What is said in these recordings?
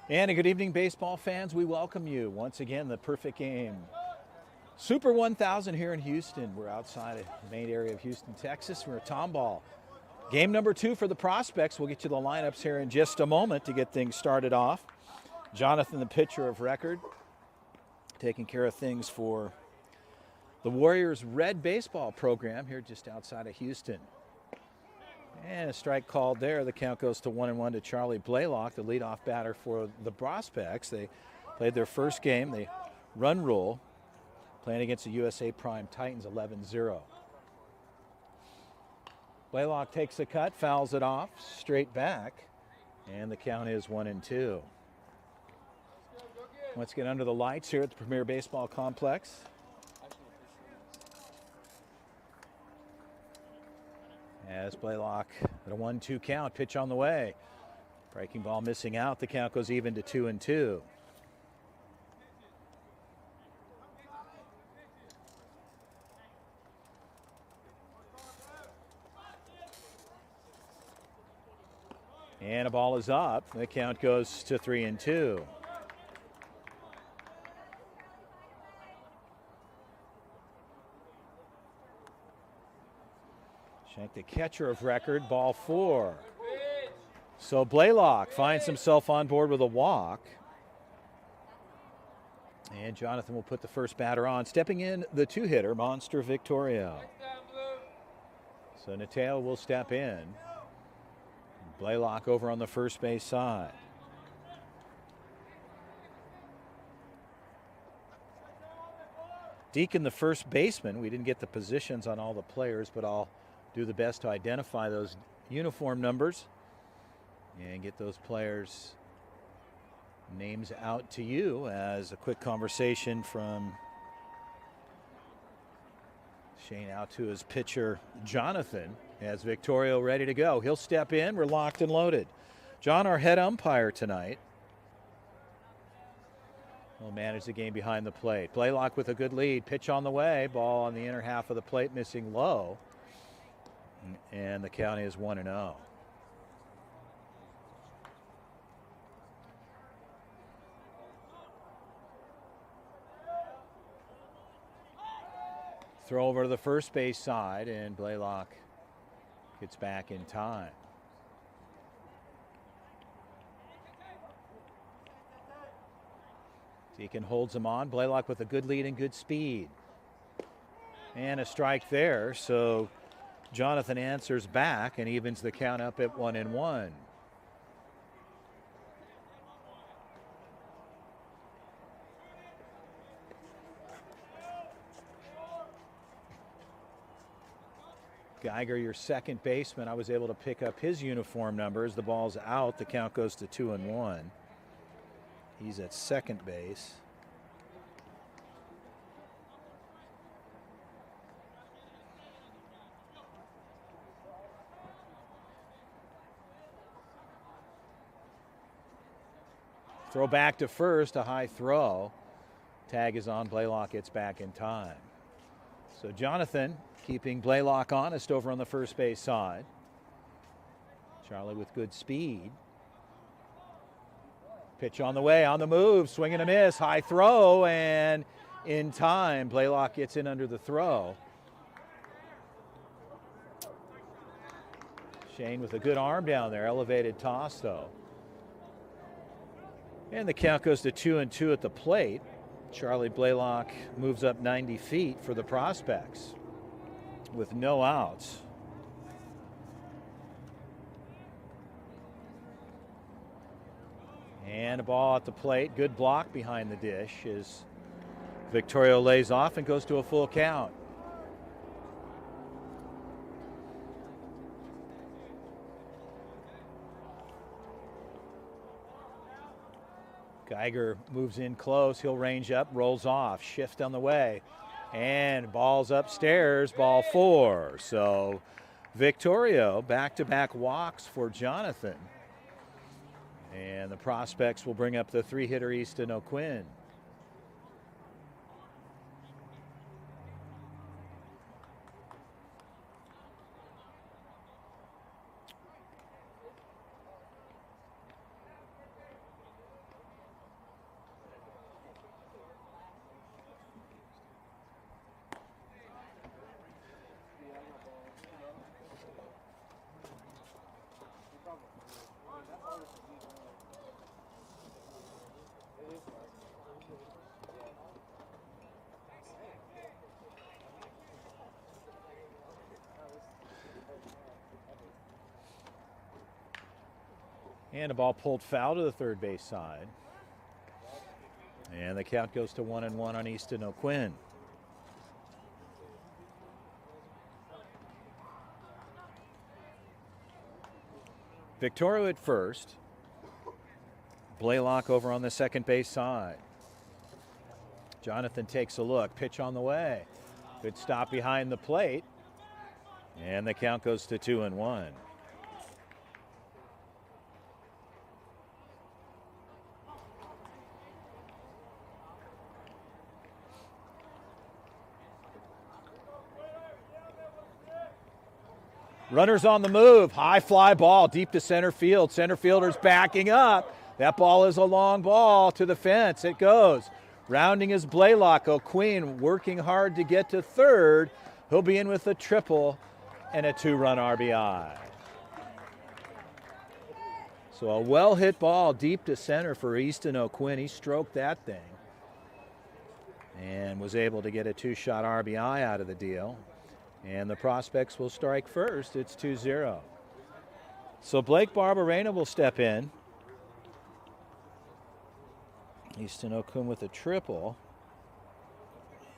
And a good evening, baseball fans. We welcome you once again. The perfect game, Super 1000 here in Houston. We're outside of the main area of Houston, Texas. We're at Tomball. Game number 2 for the prospects. We'll get you the lineups here in just a moment to get things started off. Jonathan, the pitcher of record, taking care of things for the Warriors Red baseball program here just outside of Houston. And a strike called there. The count goes to 1-1 to Charlie Blaylock, the leadoff batter for the prospects. They played their first game. They run rule, playing against the USA Prime Titans 11-0. Blaylock takes a cut, fouls it off, straight back, and the count is 1-2. Let's get under the lights here at the Premier Baseball Complex. As Blaylock at a 1-2 count, pitch on the way. Breaking ball missing out. The count goes even to 2-2. And a ball is up. The count goes to 3-2. Shank, the catcher of record, ball 4. So Blaylock finds himself on board with a walk. And Jonathan will put the first batter on. Stepping in, the 2-hitter, Monster Victorio. So Natale will step in. Blaylock over on the first base side. Deacon, the first baseman. We didn't get the positions on all the players, but I'll do the best to identify those uniform numbers and get those players' names out to you as a quick conversation from Shane out to his pitcher, Jonathan, as Victorio ready to go. He'll step in. We're locked and loaded. John, our head umpire tonight, will manage the game behind the plate. Blaylock with a good lead. Pitch on the way. Ball on the inner half of the plate, missing low. And the count is 1-0. Throw over to the first base side, and Blaylock gets back in time. Deacon holds him on. Blaylock with a good lead and good speed. And a strike there, so Jonathan answers back and evens the count up at 1-1. Geiger, your second baseman, I was able to pick up his uniform numbers. The ball's out. The count goes to 2-1. He's at second base. Throw back to first, a high throw. Tag is on. Blaylock gets back in time. So Jonathan keeping Blaylock honest over on the first base side. Charlie with good speed. Pitch on the way, on the move, swing and a miss, high throw, and in time, Blaylock gets in under the throw. Shane with a good arm down there, elevated toss though. And the count goes to 2-2 at the plate. Charlie Blaylock moves up 90 feet for the prospects with no outs. And a ball at the plate. Good block behind the dish as Victorio lays off and goes to a full count. Geiger moves in close. He'll range up, rolls off, shift on the way. And ball's upstairs, ball 4. So Victorio, back-to-back walks for Jonathan. And the prospects will bring up the 3-hitter Easton O'Quinn. And a ball pulled foul to the third base side. And the count goes to 1-1 on Easton O'Quinn. Victoria at first. Blaylock over on the second base side. Jonathan takes a look. Pitch on the way. Good stop behind the plate. And the count goes to 2-1. Runners on the move. High fly ball deep to center field. Center fielder's backing up. That ball is a long ball to the fence. It goes. Rounding is Blaylock. O'Quinn working hard to get to third. He'll be in with a triple and a 2-run RBI. So a well-hit ball deep to center for Easton O'Quinn. He stroked that thing and was able to get a 2-shot RBI out of the deal. And the Prospects will strike first. It's 2-0. So Blake Barberena will step in. Easton O'Quinn with a triple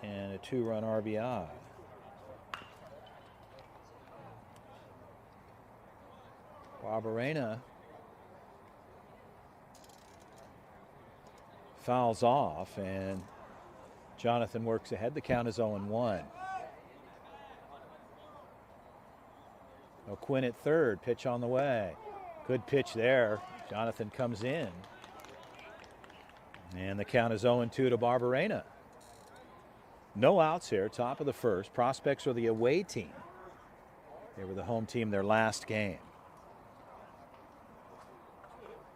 and a 2-run RBI. Barberena fouls off and Jonathan works ahead. The count is 0-1. O'Quinn at third, pitch on the way. Good pitch there. Jonathan comes in. And the count is 0-2 to Barberena. No outs here, top of the first. Prospects are the away team. They were the home team their last game.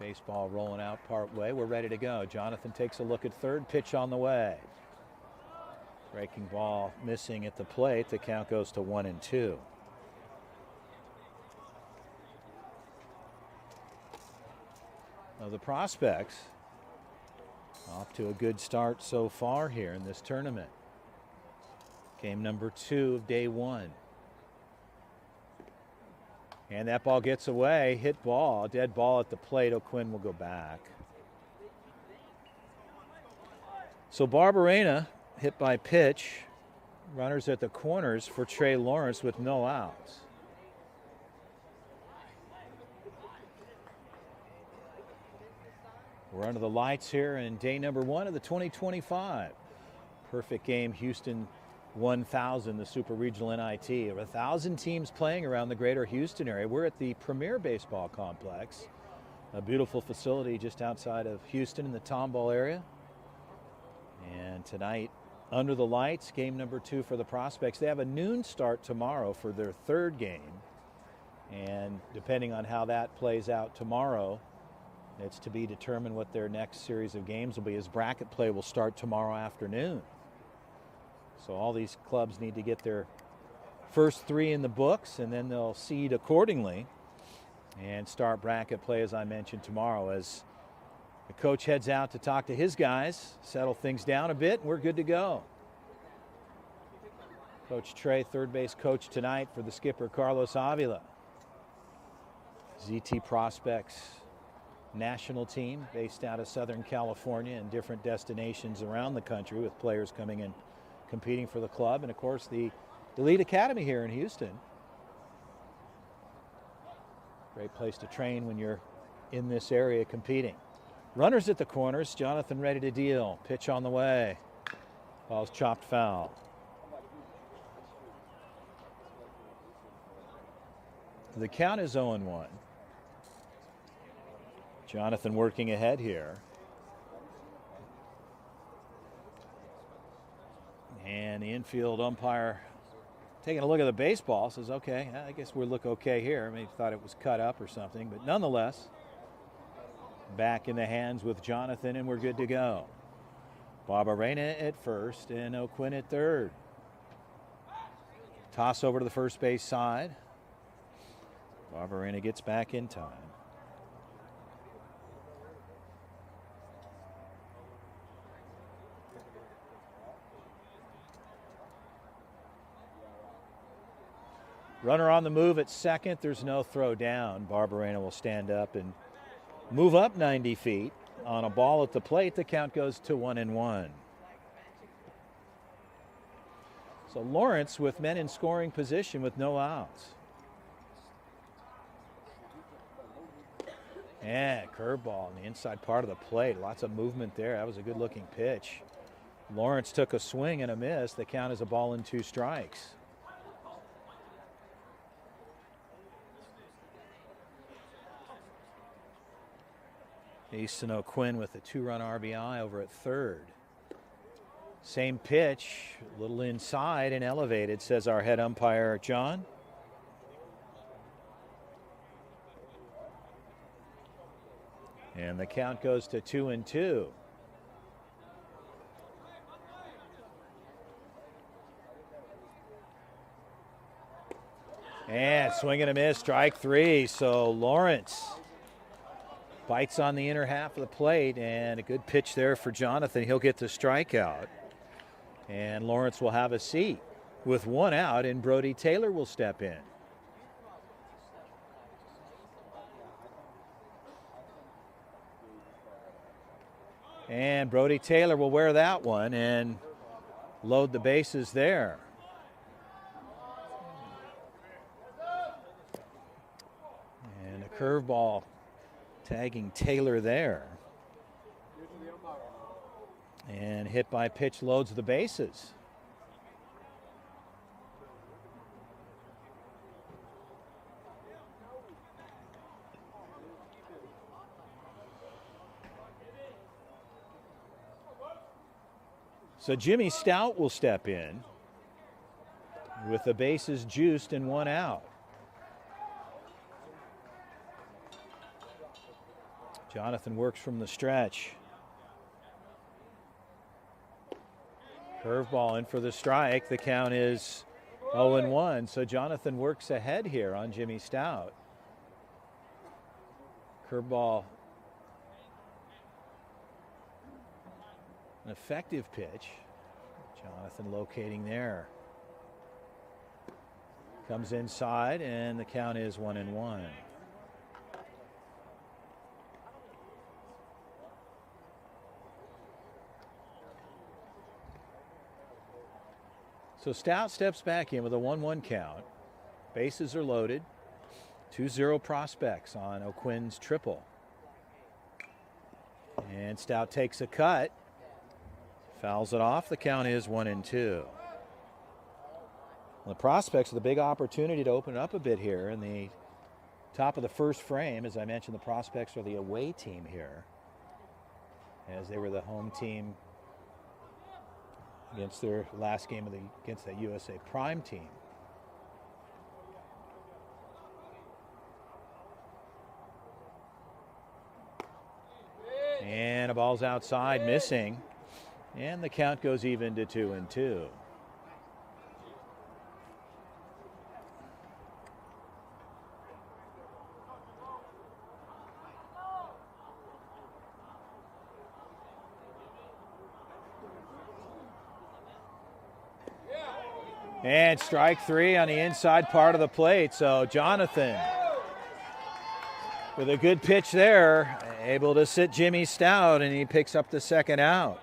Baseball rolling out part way. We're ready to go. Jonathan takes a look at third, pitch on the way. Breaking ball missing at the plate. The count goes to 1-2. The Prospects off to a good start so far here in this tournament. Game number 2 of day 1. And that ball gets away, hit ball, dead ball at the plate. O'Quinn will go back. So Barberena hit by pitch. Runners at the corners for Trey Lawrence with no outs. We're under the lights here in day number 1 of the 2025 Perfect Game Houston 1000, the Super Regional NIT. Over 1,000 teams playing around the greater Houston area. We're at the Premier Baseball Complex, a beautiful facility just outside of Houston in the Tomball area. And tonight, under the lights, game number 2 for the Prospects. They have a noon start tomorrow for their third game. And depending on how that plays out tomorrow, it's to be determined what their next series of games will be, as bracket play will start tomorrow afternoon. So all these clubs need to get their first 3 in the books, and then they'll seed accordingly and start bracket play, as I mentioned, tomorrow, as the coach heads out to talk to his guys, settle things down a bit, and we're good to go. Coach Trey, third base coach tonight for the skipper, Carlos Avila. ZT Prospects national team based out of Southern California and different destinations around the country, with players coming in competing for the club, and of course the Elite Academy here in Houston. Great place to train when you're in this area competing. Runners at the corners. Jonathan ready to deal. Pitch on the way. Ball's chopped foul. The count is 0-1. Jonathan working ahead here. And the infield umpire taking a look at the baseball says, okay, I guess we'll look okay here. I mean, he thought it was cut up or something, but nonetheless, back in the hands with Jonathan, and we're good to go. Barberena at first and O'Quinn at third. Toss over to the first base side. Barberena gets back in time. Runner on the move at second. There's no throw down. Barberena will stand up and move up 90 feet on a ball at the plate. The count goes to 1-1. So Lawrence with men in scoring position with no outs. And curveball on the inside part of the plate. Lots of movement there. That was a good looking pitch. Lawrence took a swing and a miss. The count is a ball and 2 strikes. Easton O'Quinn with a 2-run RBI over at third. Same pitch, a little inside and elevated, says our head umpire, John. And the count goes to 2-2. And swing and a miss, strike 3. So Lawrence bites on the inner half of the plate, and a good pitch there for Jonathan. He'll get the strikeout. And Lawrence will have a seat with 1 out, and Brody Taylor will step in. And Brody Taylor will wear that one and load the bases there. And a curveball tagging Taylor there. And hit by pitch loads the bases. So Jimmy Stout will step in with the bases juiced and 1 out. Jonathan works from the stretch. Curveball in for the strike. The count is 0-1. So Jonathan works ahead here on Jimmy Stout. Curveball. An effective pitch. Jonathan locating there. Comes inside, and the count is 1-1. So Stout steps back in with a 1-1 count. Bases are loaded. 2-0 prospects on O'Quinn's triple. And Stout takes a cut. Fouls it off. The count is 1-2. The prospects are the big opportunity to open it up a bit here in the top of the first frame. As I mentioned, the prospects are the away team here, as they were the home team against their last game against that USA Prime team. And a ball's outside, missing. And the count goes even to 2-2. And strike 3 on the inside part of the plate. So Jonathan with a good pitch there, able to sit Jimmy Stout, and he picks up the 2nd out.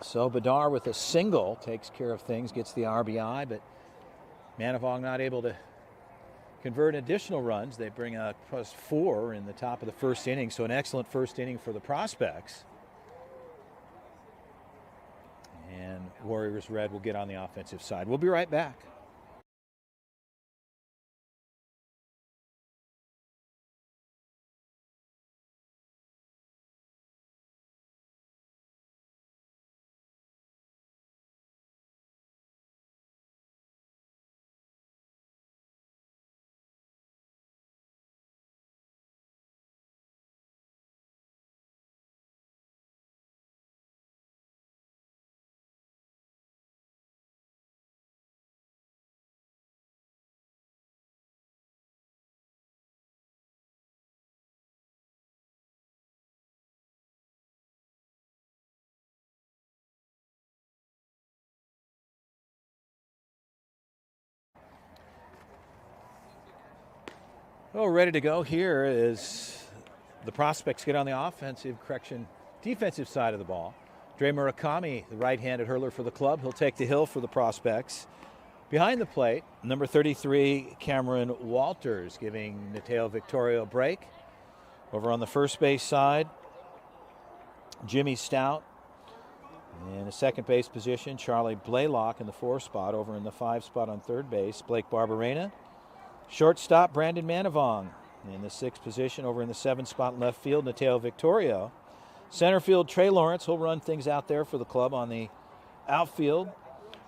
So Bedard with a single takes care of things, gets the RBI, but Manavong not able to convert additional runs. They bring a +4 in the top of the first inning, so an excellent first inning for the Prospects. And Warriors Red will get on the offensive side. We'll be right back. Well, ready to go here is the Prospects get on the defensive side of the ball. Dre Murakami, the right-handed hurler for the club. He'll take the hill for the Prospects. Behind the plate, number 33, Cameron Walters, giving Mateo Victorio a break. Over on the first base side, Jimmy Stout. In the second base position, Charlie Blaylock in the 4 spot. Over in the 5 spot on third base, Blake Barberena. Shortstop, Brandon Manavong. In the 6th position, over in the 7th spot in left field, Mateo Victorio. Center field, Trey Lawrence. He'll run things out there for the club on the outfield.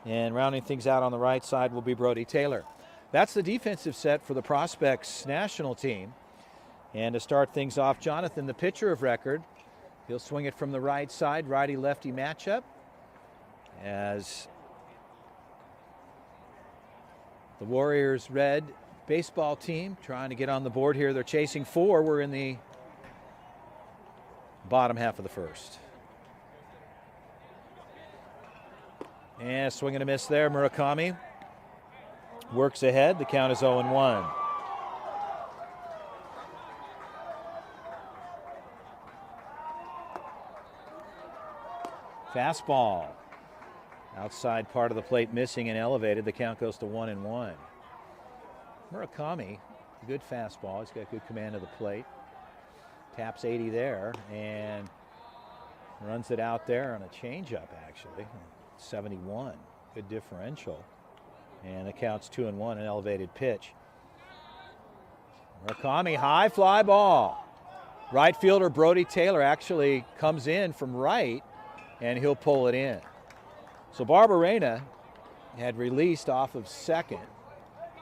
And rounding things out on the right side will be Brody Taylor. That's the defensive set for the Prospects national team. And to start things off, Jonathan, the pitcher of record. He'll swing it from the right side, righty-lefty matchup. As the Warriors Red baseball team trying to get on the board here. They're chasing 4. We're in the bottom half of the first. And swing and a miss there. Murakami works ahead. The count is 0-1. Fastball. Outside part of the plate missing and elevated. The count goes to 1-1. Murakami, good fastball. He's got good command of the plate. Taps 80 there and runs it out there on a changeup, actually. 71. Good differential. And the count's 2-1, an elevated pitch. Murakami, high fly ball. Right fielder Brody Taylor actually comes in from right, and he'll pull it in. So Barberena had released off of second,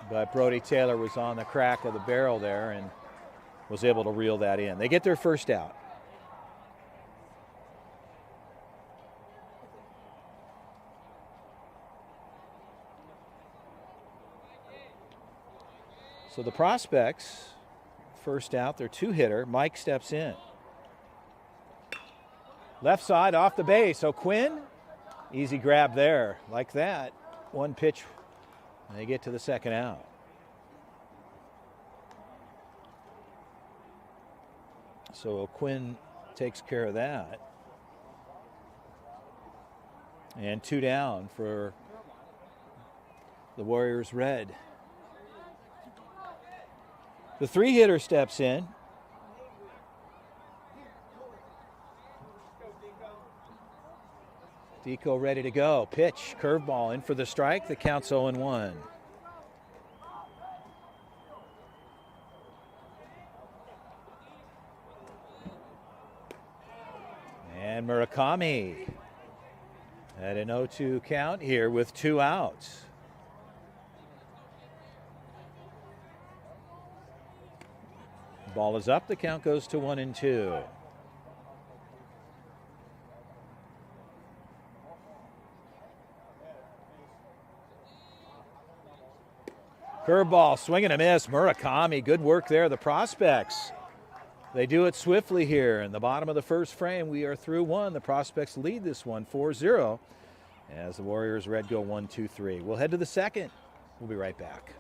but Brody Taylor was on the crack of the barrel there and was able to reel that in. They get their first out. So the Prospects, first out, their 2-hitter. Mike steps in. Left side off the base. O'Quinn, easy grab there. Like that, one pitch, and they get to the second out. So O'Quinn takes care of that. And 2 down for the Warriors Red. The 3-hitter steps in. Deco ready to go. Pitch, curveball in for the strike. The count's 0-1. And Murakami at an 0-2 count here with 2 outs. Ball is up. The count goes to 1-2. Curveball, swing and a miss. Murakami, good work there. The Prospects, they do it swiftly here. In the bottom of the first frame, we are through 1. The Prospects lead this one 4-0 as the Warriors Red go 1-2-3. We'll head to the second. We'll be right back.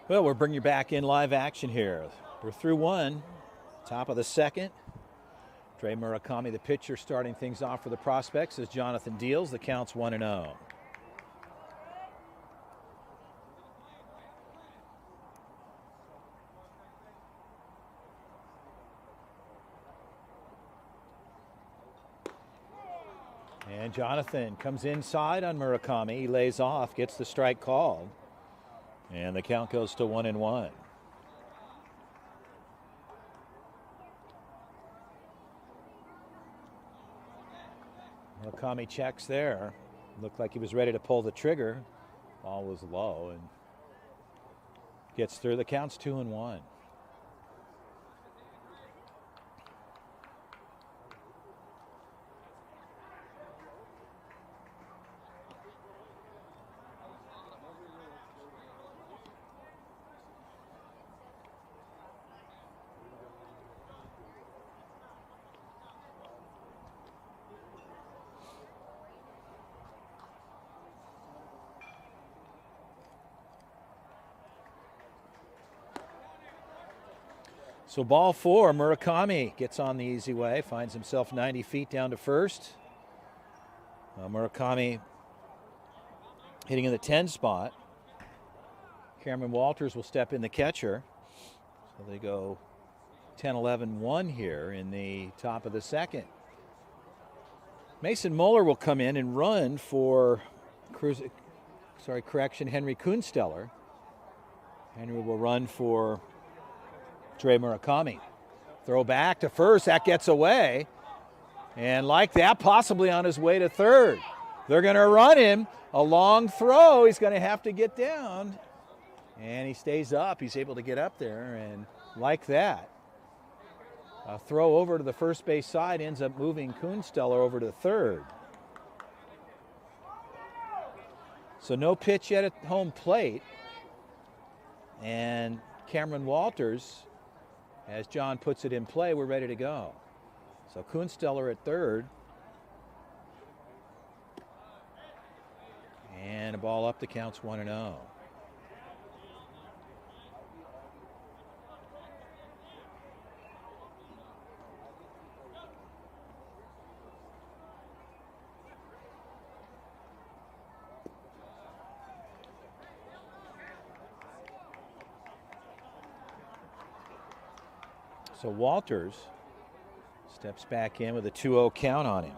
Well, we're bringing you back in live action here. We're through one, top of the second. Trey Murakami, the pitcher, starting things off for the Prospects as Jonathan deals. The count's 1-0. And Jonathan comes inside on Murakami. He lays off, gets the strike called. And the count goes to 1-1. Murakami checks there. Looked like he was ready to pull the trigger. Ball was low and gets through. The count's 2-1. So ball four, Murakami gets on the easy way, finds himself 90 feet down to first. Murakami hitting in the 10 spot. Cameron Walters will step in the catcher. So they go 10-11-1 here in the top of the second. Mason Muller will come in and run for, Henry Kunsteller. Henry will run for Trey Murakami. Throw back to first, that gets away. And like that, possibly on his way to third. They're going to run him. A long throw, he's going to have to get down. And he stays up, he's able to get up there, and like that. A throw over to the first base side ends up moving Kunsteller over to third. So no pitch yet at home plate. And Cameron Walters, as John puts it in play, we're ready to go. So Kunsteller at third. And a ball up, the count's 1-0. So Walters steps back in with a 2-0 count on him.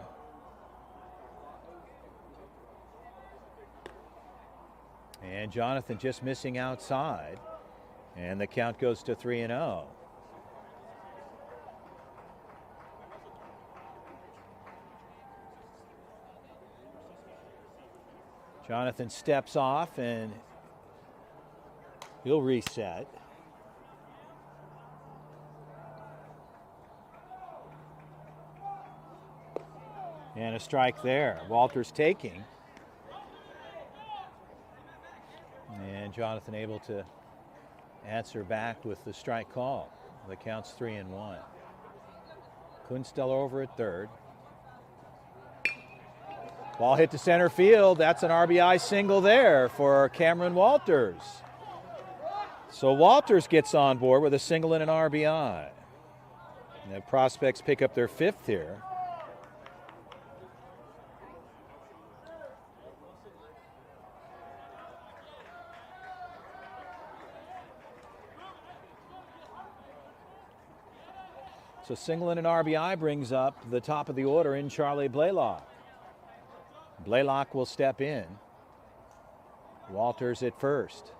And Jonathan just missing outside. And the count goes to 3-0. Jonathan steps off and he'll reset. And a strike there. Walters taking. And Jonathan able to answer back with the strike call. The count's 3-1. Kunsteller over at third. Ball hit to center field. That's an RBI single there for Cameron Walters. So Walters gets on board with a single and an RBI. And the Prospects pick up their fifth here. So single and an RBI brings up the top of the order in Charlie Blaylock. Blaylock will step in. Walters at first.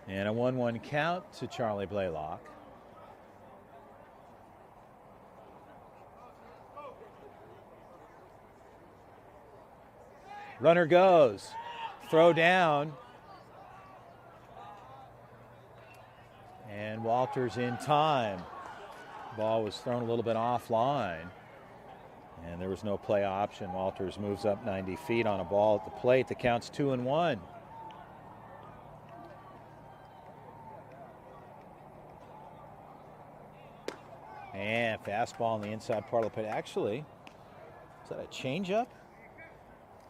And a 1-1 count to Charlie Blaylock. Runner goes. Throw down. And Walters in time. Ball was thrown a little bit offline. And there was no play option. Walters moves up 90 feet on a ball at the plate. The count's 2-1. And fastball on the inside part of the plate. Actually, is that a changeup?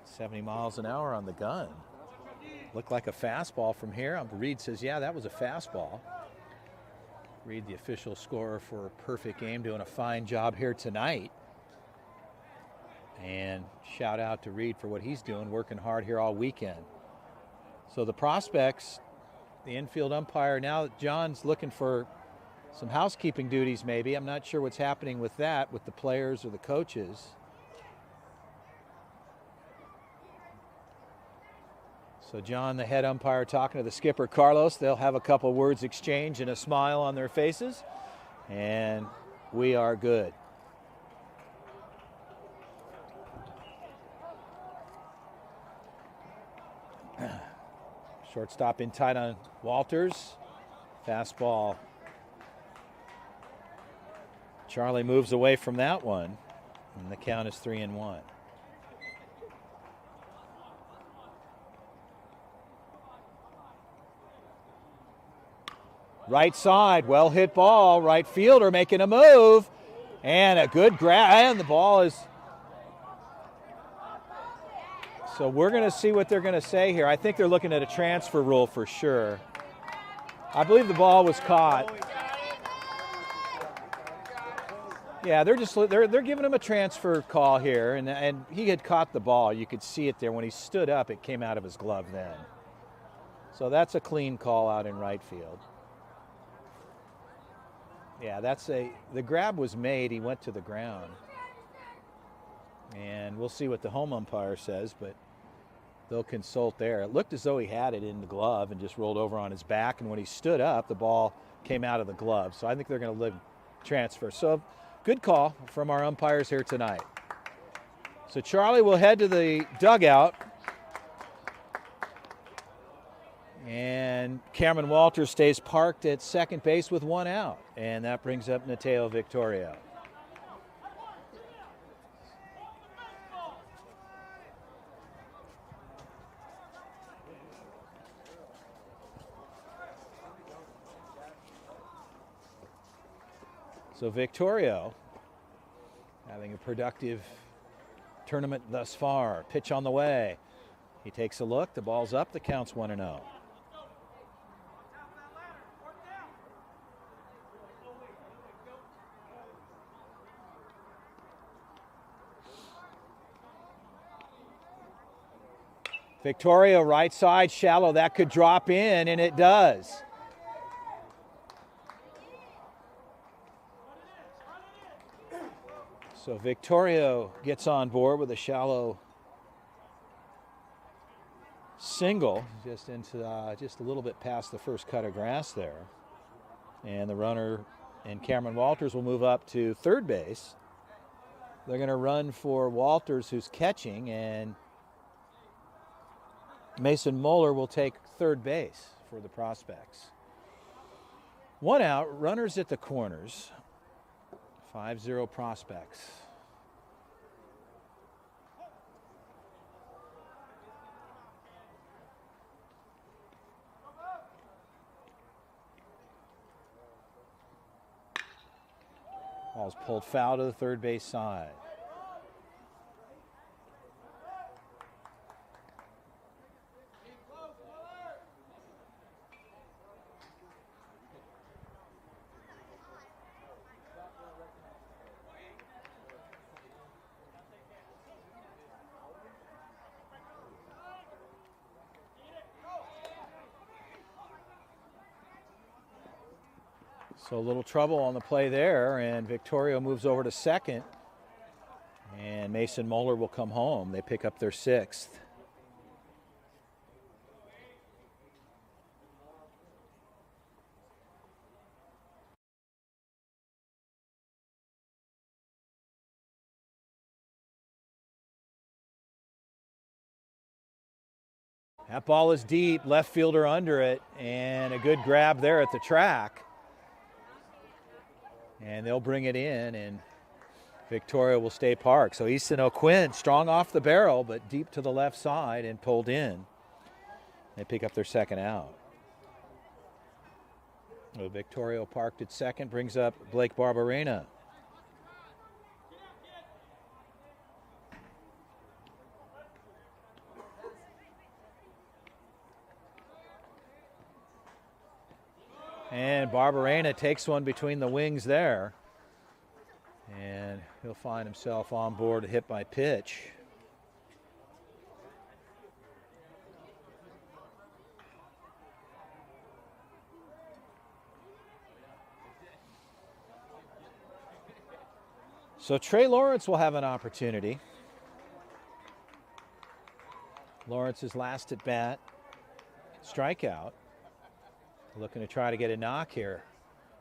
70 miles an hour on the gun. Looked like a fastball from here. Reed says, yeah, that was a fastball. Reed, the official scorer for a perfect game, doing a fine job here tonight. And shout out to Reed for what he's doing, working hard here all weekend. So the prospects, the infield umpire, now John's looking for some housekeeping duties maybe. I'm not sure what's happening with that, with the players or the coaches. So John, the head umpire, talking to the skipper, Carlos. They'll have a couple words exchanged and a smile on their faces. And we are good. Shortstop in tight on Walters. Fastball. Charlie moves away from that one. And the count is 3-1. Right side, well hit ball. Right fielder making a move. And a good grab. And the ball is... So we're going to see what they're going to say here. I think they're looking at a transfer rule for sure. I believe the ball was caught. Yeah, they're giving him a transfer call here, and he had caught the ball. You could see it there. When he stood up, it came out of his glove then. So that's a clean call out in right field. Yeah, the grab was made. He went to the ground. And we'll see what the home umpire says, but they'll consult there. It looked as though he had it in the glove and just rolled over on his back, and when he stood up, the ball came out of the glove. So I think they're going to transfer. So good call from our umpires here tonight. So Charlie will head to the dugout. And Cameron Walters stays parked at second base with one out. And that brings up Mateo Victorio. So Victorio having a productive tournament thus far. Pitch on the way. He takes a look. The ball's up. The count's 1-0. Victorio right side, shallow. That could drop in, and it does. So Victorio gets on board with a shallow single, just a little bit past the first cut of grass there. And the runner and Cameron Walters will move up to third base. They're going to run for Walters, who's catching, and Mason Moeller will take third base for the prospects. One out, runners at the corners. 5-0 prospects. Ball's pulled foul to the third base side. So a little trouble on the play there, and Victorio moves over to second, and Mason Moeller will come home. They pick up their sixth. That ball is deep, left fielder under it, and a good grab there at the track. And they'll bring it in, and Victoria will stay parked. So Easton O'Quinn, strong off the barrel, but deep to the left side and pulled in. They pick up their second out. Well, Victoria parked at second, brings up Blake Barberena. And Barberena takes one between the wings there. And he'll find himself on board, hit by pitch. So Trey Lawrence will have an opportunity. Lawrence's last at bat, strikeout. Looking to try to get a knock here.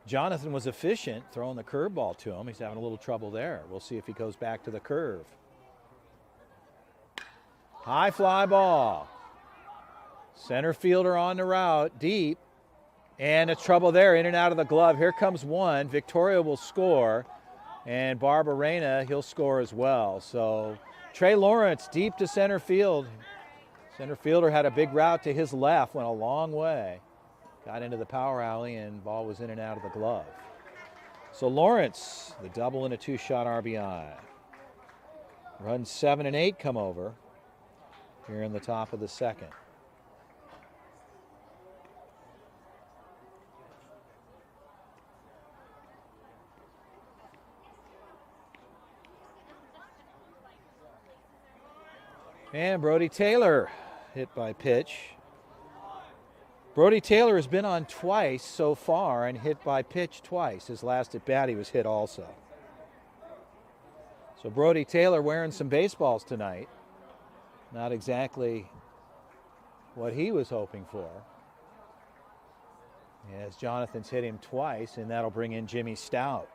Jonathan was efficient throwing the curveball to him. He's having a little trouble there. We'll see if he goes back to the curve. High fly ball. Center fielder on the route, deep. And it's trouble there, in and out of the glove. Here comes one. Victoria will score. And Barberena, he'll score as well. So Trey Lawrence deep to center field. Center fielder had a big route to his left, went a long way. Got into the power alley and ball was in and out of the glove. So Lawrence, the double and a two-shot RBI. Runs 7 and 8 come over here in the top of the second. And Brody Taylor hit by pitch. Brody Taylor has been on twice so far and hit by pitch twice. His last at bat he was hit also. So Brody Taylor wearing some baseballs tonight. Not exactly what he was hoping for. As Jonathan's hit him twice, and that'll bring in Jimmy Stout.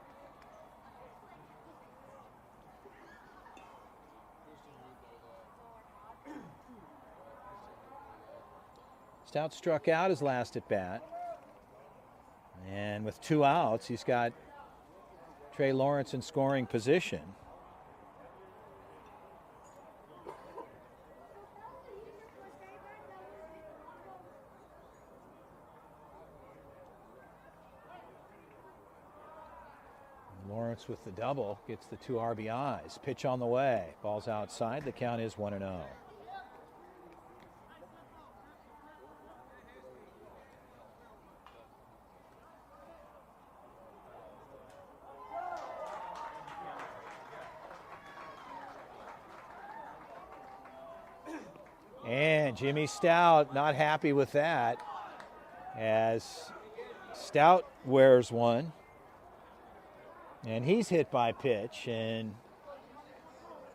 Stout struck out his last at bat. And with 2 outs, he's got Trey Lawrence in scoring position. Lawrence with the double gets the 2 RBIs. Pitch on the way. Ball's outside. The count is 1-0. And Jimmy Stout not happy with that, as Stout wears one. And he's hit by pitch, and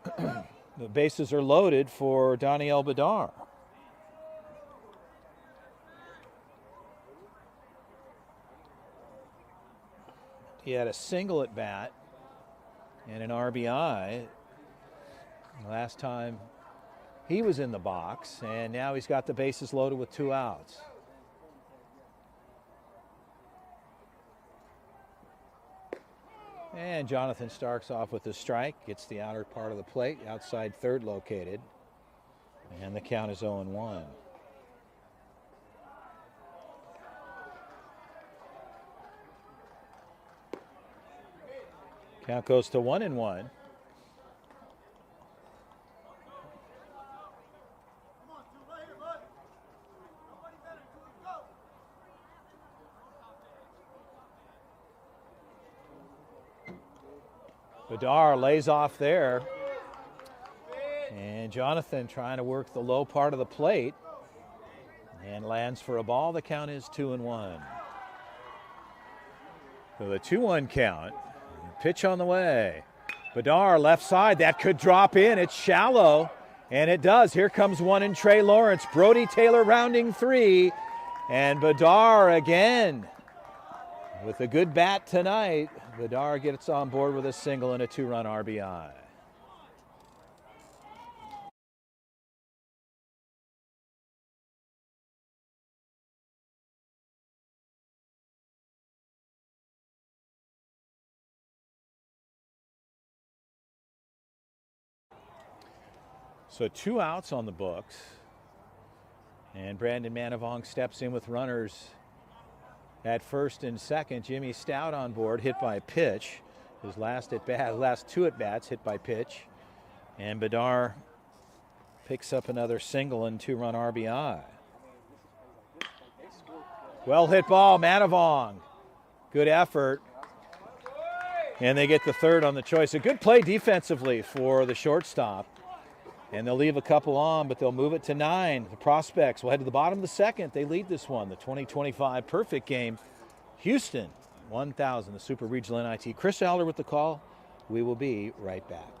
the bases are loaded for Daniel Bedard. He had a single at bat and an RBI last time he was in the box, and now he's got the bases loaded with 2 outs. And Jonathan Starks off with a strike, gets the outer part of the plate, outside third located, and the count is 0-1. Count goes to 1-1. Bedard lays off there. And Jonathan trying to work the low part of the plate. And lands for a ball. The count is 2-1. So the 2-1 count. Pitch on the way. Bedard left side. That could drop in. It's shallow. And it does. Here comes one in Trey Lawrence. Brody Taylor rounding 3. And Bedard again. With a good bat tonight, Bedard gets on board with a single and a 2-run RBI. So 2 outs on the books. And Brandon Manavong steps in with runners at first and second. Jimmy Stout on board, hit by pitch. His last 2 at bats hit by pitch. And Bedard picks up another single and 2-run RBI. Well hit ball, Manavong. Good effort. And they get the third on the choice. A good play defensively for the shortstop. And they'll leave a couple on, but they'll move it to 9. The Prospects will head to the bottom of the second. They lead this one, the 2025 perfect game. Houston 1000, the Super Regional NIT. Chris Aller with the call. We will be right back.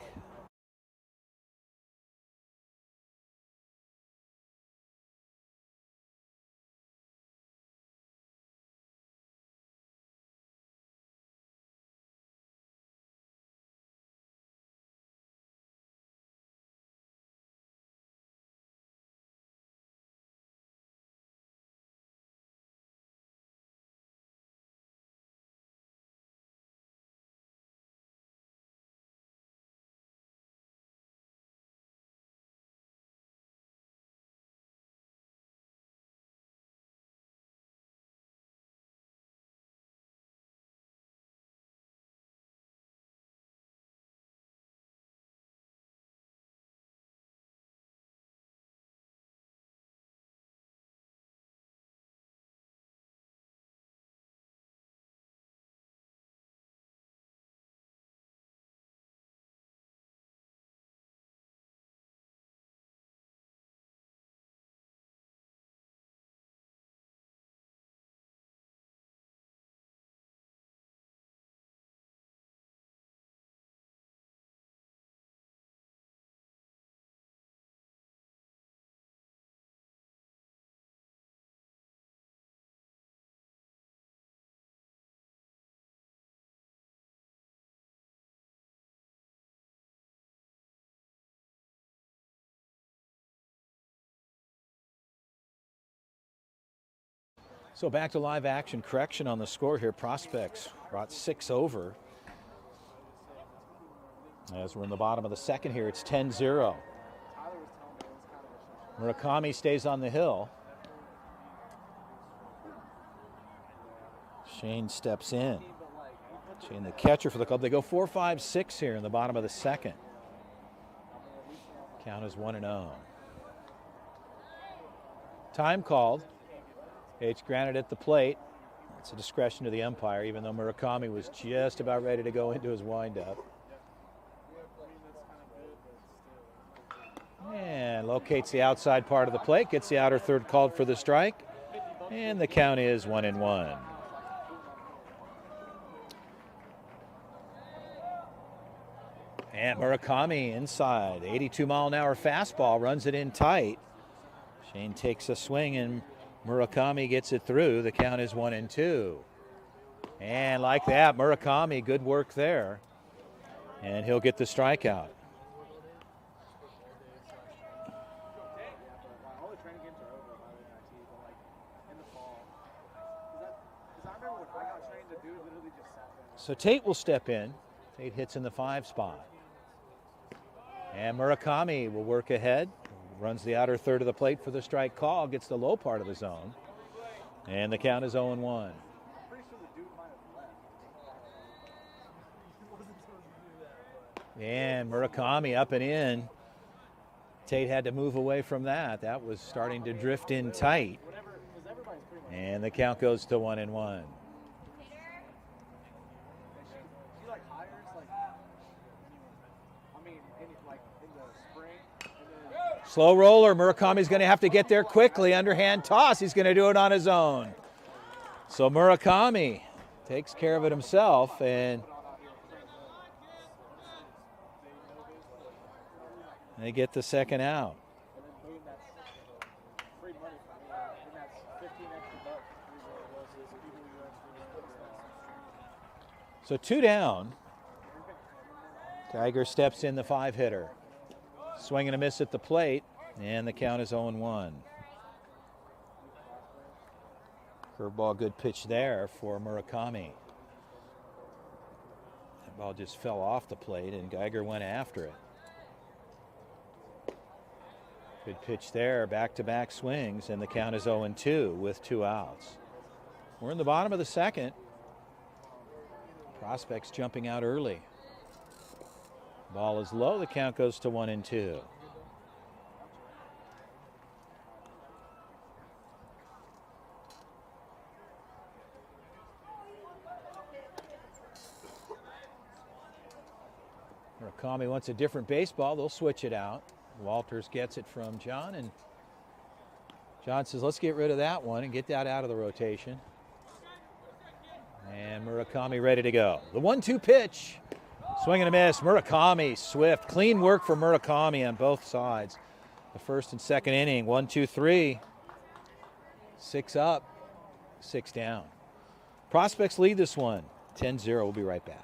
So back to live action. Correction on the score here. Prospects brought 6 over. As we're in the bottom of the second here, it's 10-0. Murakami stays on the hill. Shane steps in. Shane, the catcher for the club. They go 4-5-6 here in the bottom of the second. Count is 1-0. Time called. It's granted at the plate. It's a discretion to the umpire, even though Murakami was just about ready to go into his windup. And locates the outside part of the plate, gets the outer third called for the strike, and the count is 1-1. And Murakami inside, 82-mile-an-hour fastball, runs it in tight. Shane takes a swing and Murakami gets it through. The count is 1-2. And like that, Murakami, good work there. And he'll get the strikeout. So Tate will step in. Tate hits in the 5 spot. And Murakami will work ahead. Runs the outer third of the plate for the strike call, gets the low part of the zone. And the count is 0-1. And Murakami up and in. Tate had to move away from that. That was starting to drift in tight. And the count goes to 1-1. Slow roller. Murakami's going to have to get there quickly. Underhand toss. He's going to do it on his own. So Murakami takes care of it himself, and they get the second out. So 2 down. Geiger steps in, the 5-hitter. Swing and a miss at the plate, and the count is 0-1. Curveball, good pitch there for Murakami. That ball just fell off the plate, and Geiger went after it. Good pitch there, back-to-back swings, and the count is 0-2 with 2 outs. We're in the bottom of the second. Prospects jumping out early. Ball is low, the count goes to 1-2. Murakami wants a different baseball. They'll switch it out. Walters gets it from John, and John says, let's get rid of that one and get that out of the rotation. And Murakami ready to go. The 1-2 pitch. Swing and a miss. Murakami, swift. Clean work for Murakami on both sides. The first and second inning. 1-2-3. 6 up, 6 down. Prospects lead this one. 10-0. We'll be right back.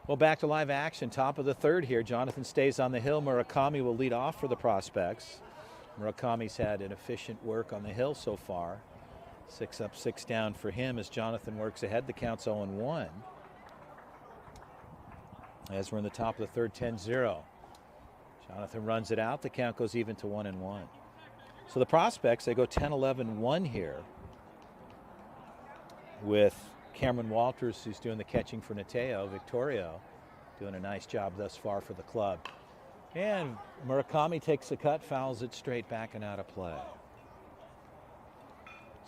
Well, back to live action. Top of the third here. Jonathan stays on the hill. Murakami will lead off for the Prospects. Murakami's had an efficient work on the hill so far. 6 up, 6 down for him as Jonathan works ahead. The count's 0-1. As we're in the top of the third, 10-0. Jonathan runs it out. The count goes even to 1-1. So the Prospects, they go 10-11-1 here with Cameron Walters, who's doing the catching for Nateo. Victorio doing a nice job thus far for the club. And Murakami takes a cut, fouls it straight back and out of play.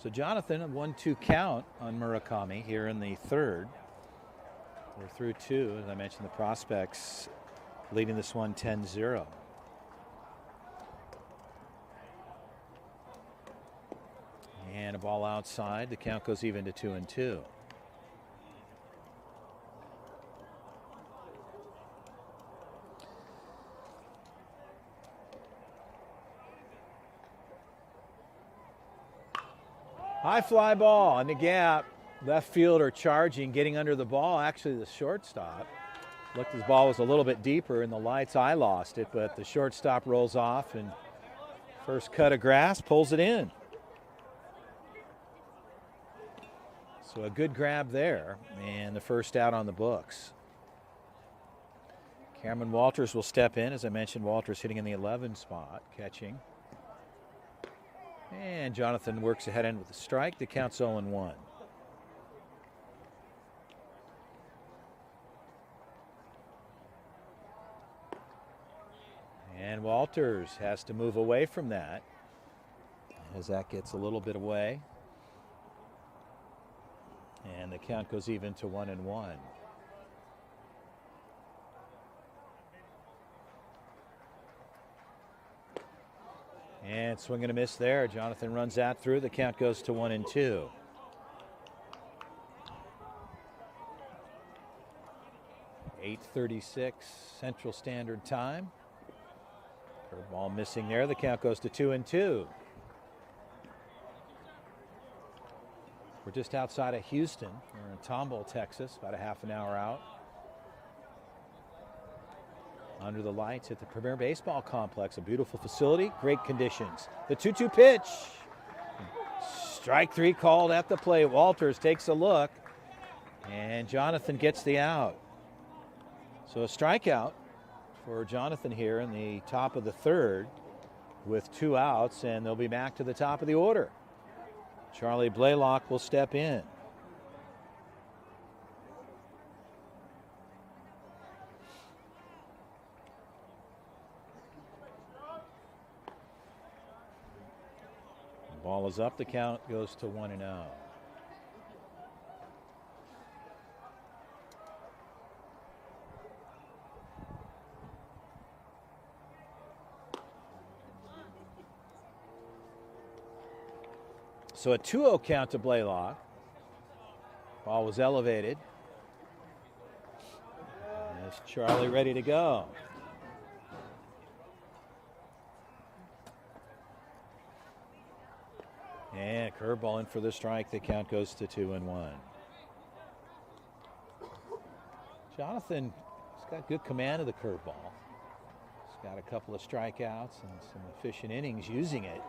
So Jonathan, a 1-2 count on Murakami here in the third. We're through 2. As I mentioned, the Prospects leading this one 10-0. And a ball outside. The count goes even to 2-2. High fly ball in the gap. Left fielder charging, getting under the ball. Actually, the shortstop. Looked his ball was a little bit deeper in the lights. I lost it, but the shortstop rolls off and first cut of grass pulls it in. So a good grab there and the first out on the books. Cameron Walters will step in. As I mentioned, Walters hitting in the 11 spot, catching. And Jonathan works ahead in with a strike. The count's 0-1. And Walters has to move away from that as that gets a little bit away. And the count goes even to 1-1. And swing and a miss there. Jonathan runs that through. The count goes to 1-2. .8:36 Central Standard Time. Curveball missing there. The count goes to 2-2. We're just outside of Houston. We're in Tomball, Texas, about a half an hour out. Under the lights at the Premier Baseball Complex, a beautiful facility, great conditions. The 2-2 pitch. Strike three called at the plate. Walters takes a look, and Jonathan gets the out. So a strikeout for Jonathan here in the top of the third with 2 outs, and they'll be back to the top of the order. Charlie Blaylock will step in. Ball is up. The count goes to 1-0. So a 2-0 count to Blaylock. Ball was elevated. There's Charlie ready to go. And curveball in for the strike. The count goes to 2-1. Jonathan has got good command of the curveball. He's got a couple of strikeouts and some efficient innings using it.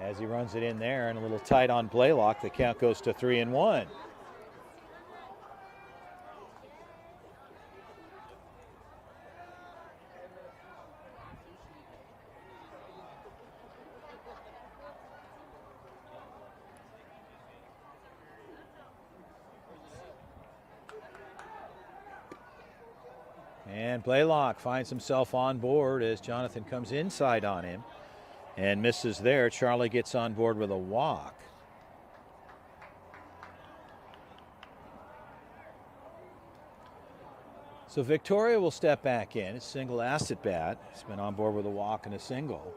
As he runs it in there and a little tight on Blaylock, the count goes to 3-1. And Blaylock finds himself on board as Jonathan comes inside on him and misses there. Charlie gets on board with a walk. So Victoria will step back in. It's single asset bat. He's been on board with a walk and a single.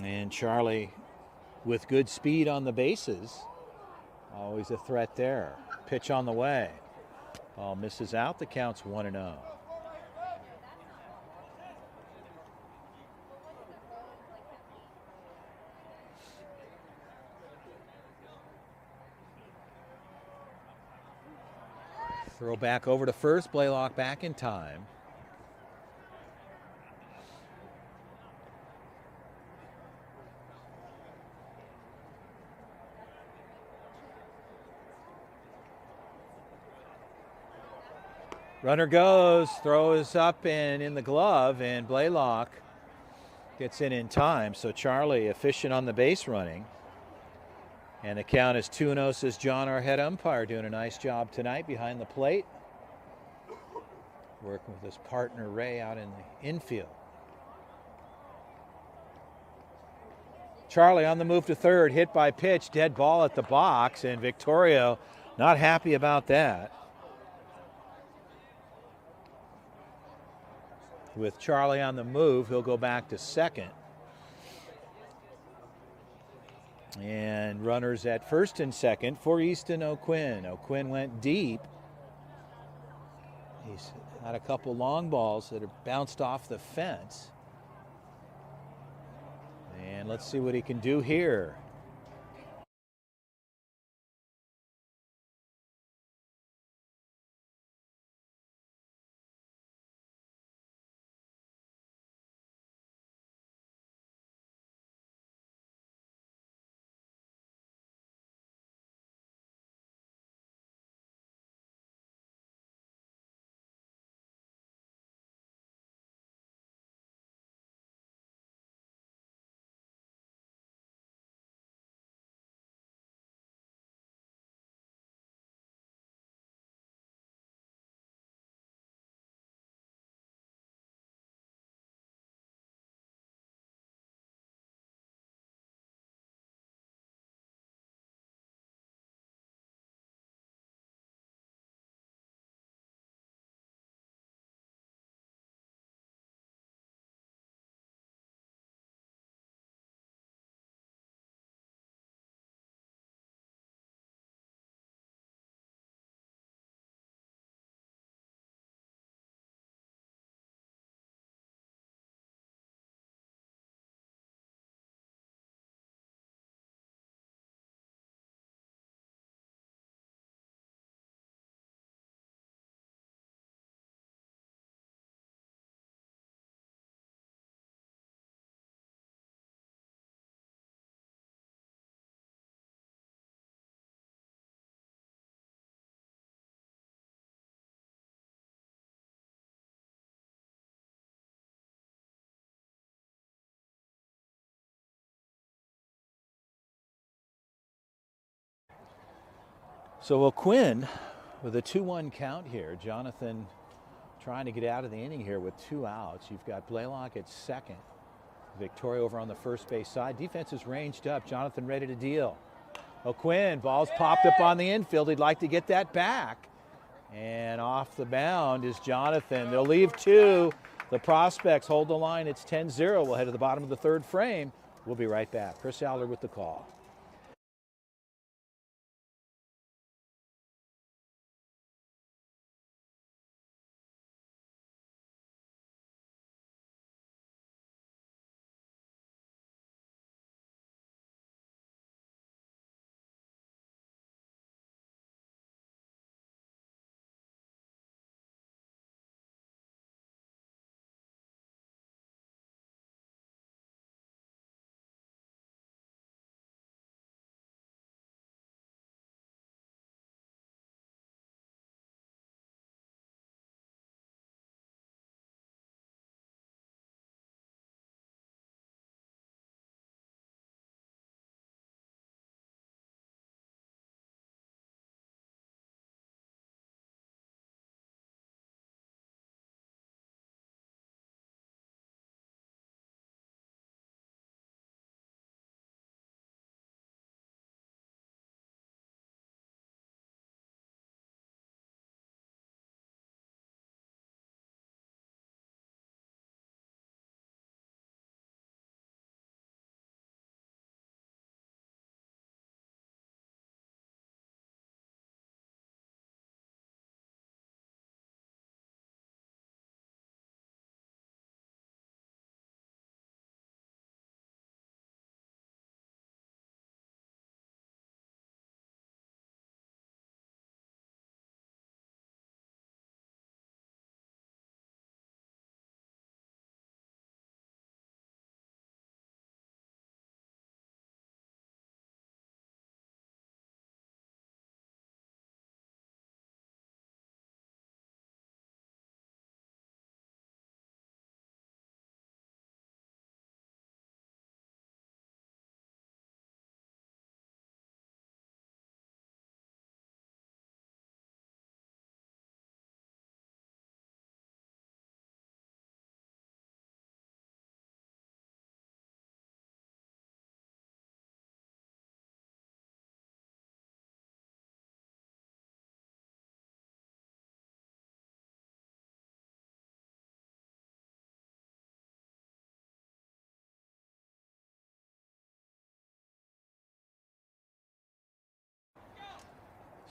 And Charlie with good speed on the bases. Always a threat there. Pitch on the way. Ball misses out. The count's 1-0. Throw back over to first. Blaylock back in time. Runner goes, throw is up and in the glove, and Blaylock gets in time. So Charlie efficient on the base running. And the count is 2-0, says John, our head umpire, doing a nice job tonight behind the plate. Working with his partner Ray out in the infield. Charlie on the move to third, hit by pitch, dead ball at the box, and Victoria not happy about that. With Charlie on the move, he'll go back to second. And runners at first and second for Easton O'Quinn. O'Quinn went deep. He's had a couple long balls that have bounced off the fence. And let's see what he can do here. So O'Quinn with a 2-1 count here. Jonathan trying to get out of the inning here with 2 outs. You've got Blaylock at second. Victoria over on the first base side. Defense is ranged up. Jonathan ready to deal. O'Quinn, ball's popped up on the infield. He'd like to get that back. And off the mound is Jonathan. They'll leave 2. The Prospects hold the line. It's 10-0. We'll head to the bottom of the 3rd frame. We'll be right back. Chris Aller with the call.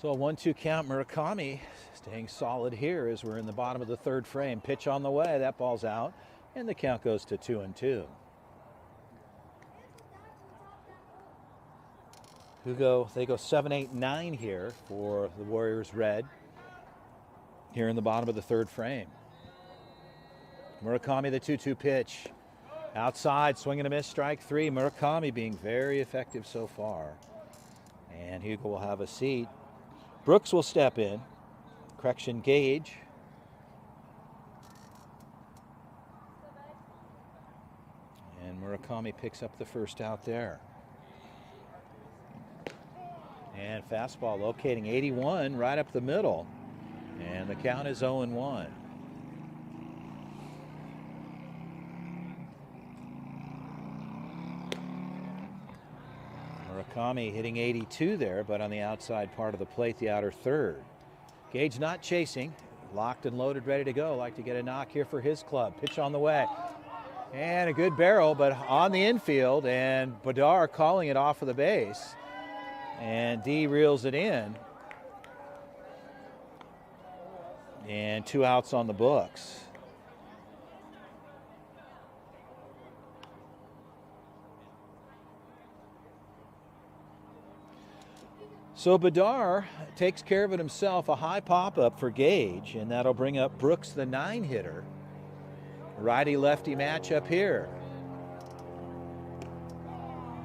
So a 1-2 count. Murakami staying solid here as we're in the bottom of the 3rd frame. Pitch on the way. That ball's out. And the count goes to 2-2. They go 7-8-9 here for the Warriors red here in the bottom of the 3rd frame. Murakami, the 2-2 pitch. Outside, swing and a miss, strike 3. Murakami being very effective so far. And Hugo will have a seat. Brooks will step in. Correction, Gage. And Murakami picks up the first out there. And fastball locating 81 right up the middle. And the count is 0-1. Murakami hitting 82 there, but on the outside part of the plate, the outer 3rd. Gage not chasing, locked and loaded, ready to go. Like to get a knock here for his club. Pitch on the way. And a good barrel, but on the infield, and Badar calling it off of the base. And D reels it in. And 2 outs on the books. So Badar takes care of it himself, a high pop-up for Gage, and that'll bring up Brooks, the 9-hitter. Righty-lefty matchup here.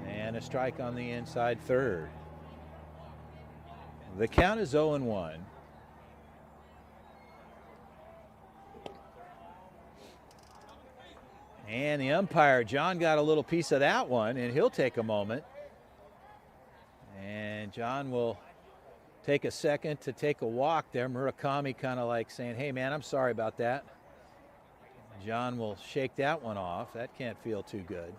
And a strike on the inside 3rd. The count is 0-1. And the umpire, John, got a little piece of that one, and he'll take a moment. And John will take a second to take a walk there. Murakami kind of like saying, hey man, I'm sorry about that. John will shake that one off. That can't feel too good.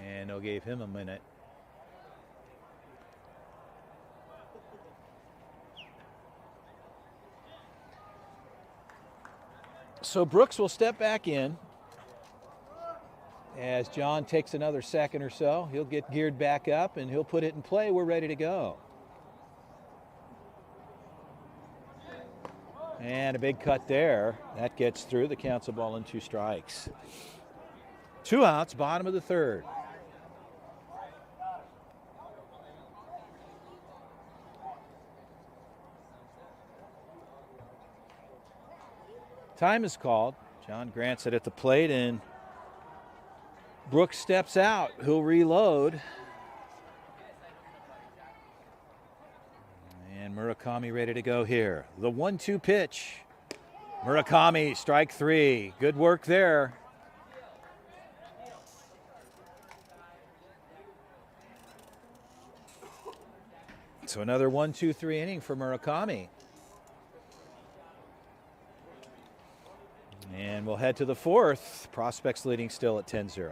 And they'll give him a minute. So Brooks will step back in. As John takes another second or so, he'll get geared back up and he'll put it in play. We're ready to go. And a big cut there. That gets through. The count's a ball and 2 strikes. 2 outs, bottom of the 3rd. Time is called. John grants it at the plate, and Brooks steps out. He'll reload. And Murakami ready to go here. The 1-2 pitch. Murakami, strike 3. Good work there. So another 1-2-3 inning for Murakami. And we'll head to the 4th. Prospects leading still at 10-0.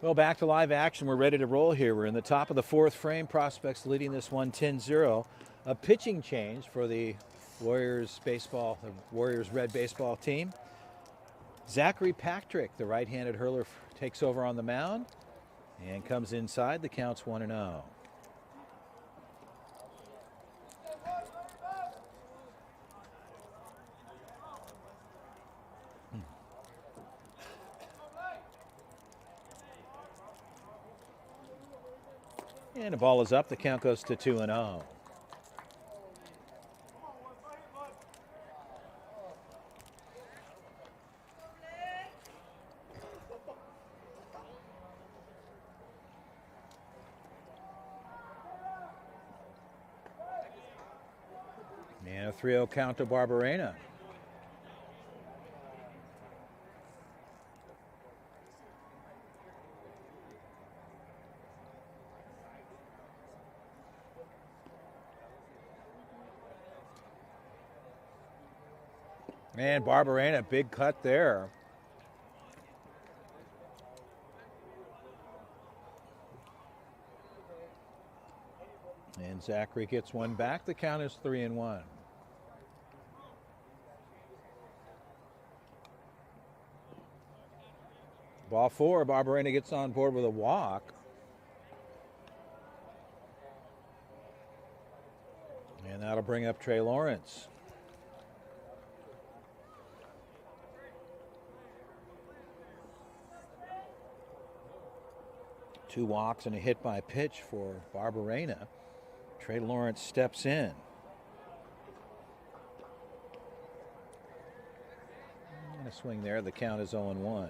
Well, back to live action. We're ready to roll here. We're in the top of the 4th frame. Prospects leading this one 10-0. A pitching change for the Warriors red baseball team. Zachary Patrick, the right-handed hurler, takes over on the mound and comes inside. The count's 1-0. And the ball is up. The count goes to 2-0. And a 3-0 count to Barberena. And Barberena, big cut there. And Zachary gets one back. The count is 3-1. Ball four, Barberena gets on board with a walk. And that'll bring up Trey Lawrence. Two walks and a hit by pitch for Barberena. Trey Lawrence steps in. And a swing there. The count is 0-1.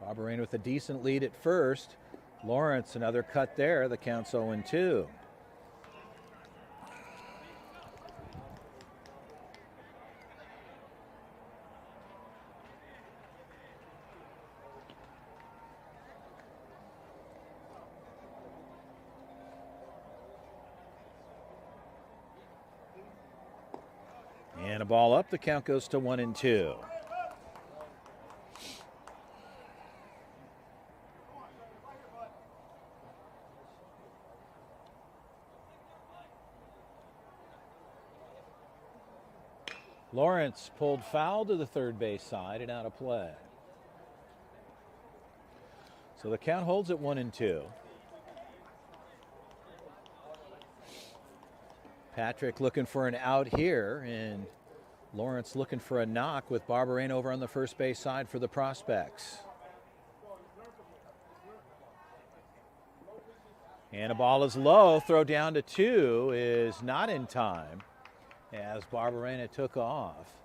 Barberena with a decent lead at first. Lawrence, another cut there. The count's 0-2. And a ball up. The count goes to 1-2. Lawrence pulled foul to the third base side and out of play. So the count holds at 1-2. Patrick looking for an out here, and Lawrence looking for a knock with Barberena over on the first base side for the Prospects. And a ball is low. Throw down to 2 is not in time, as Barberena took off.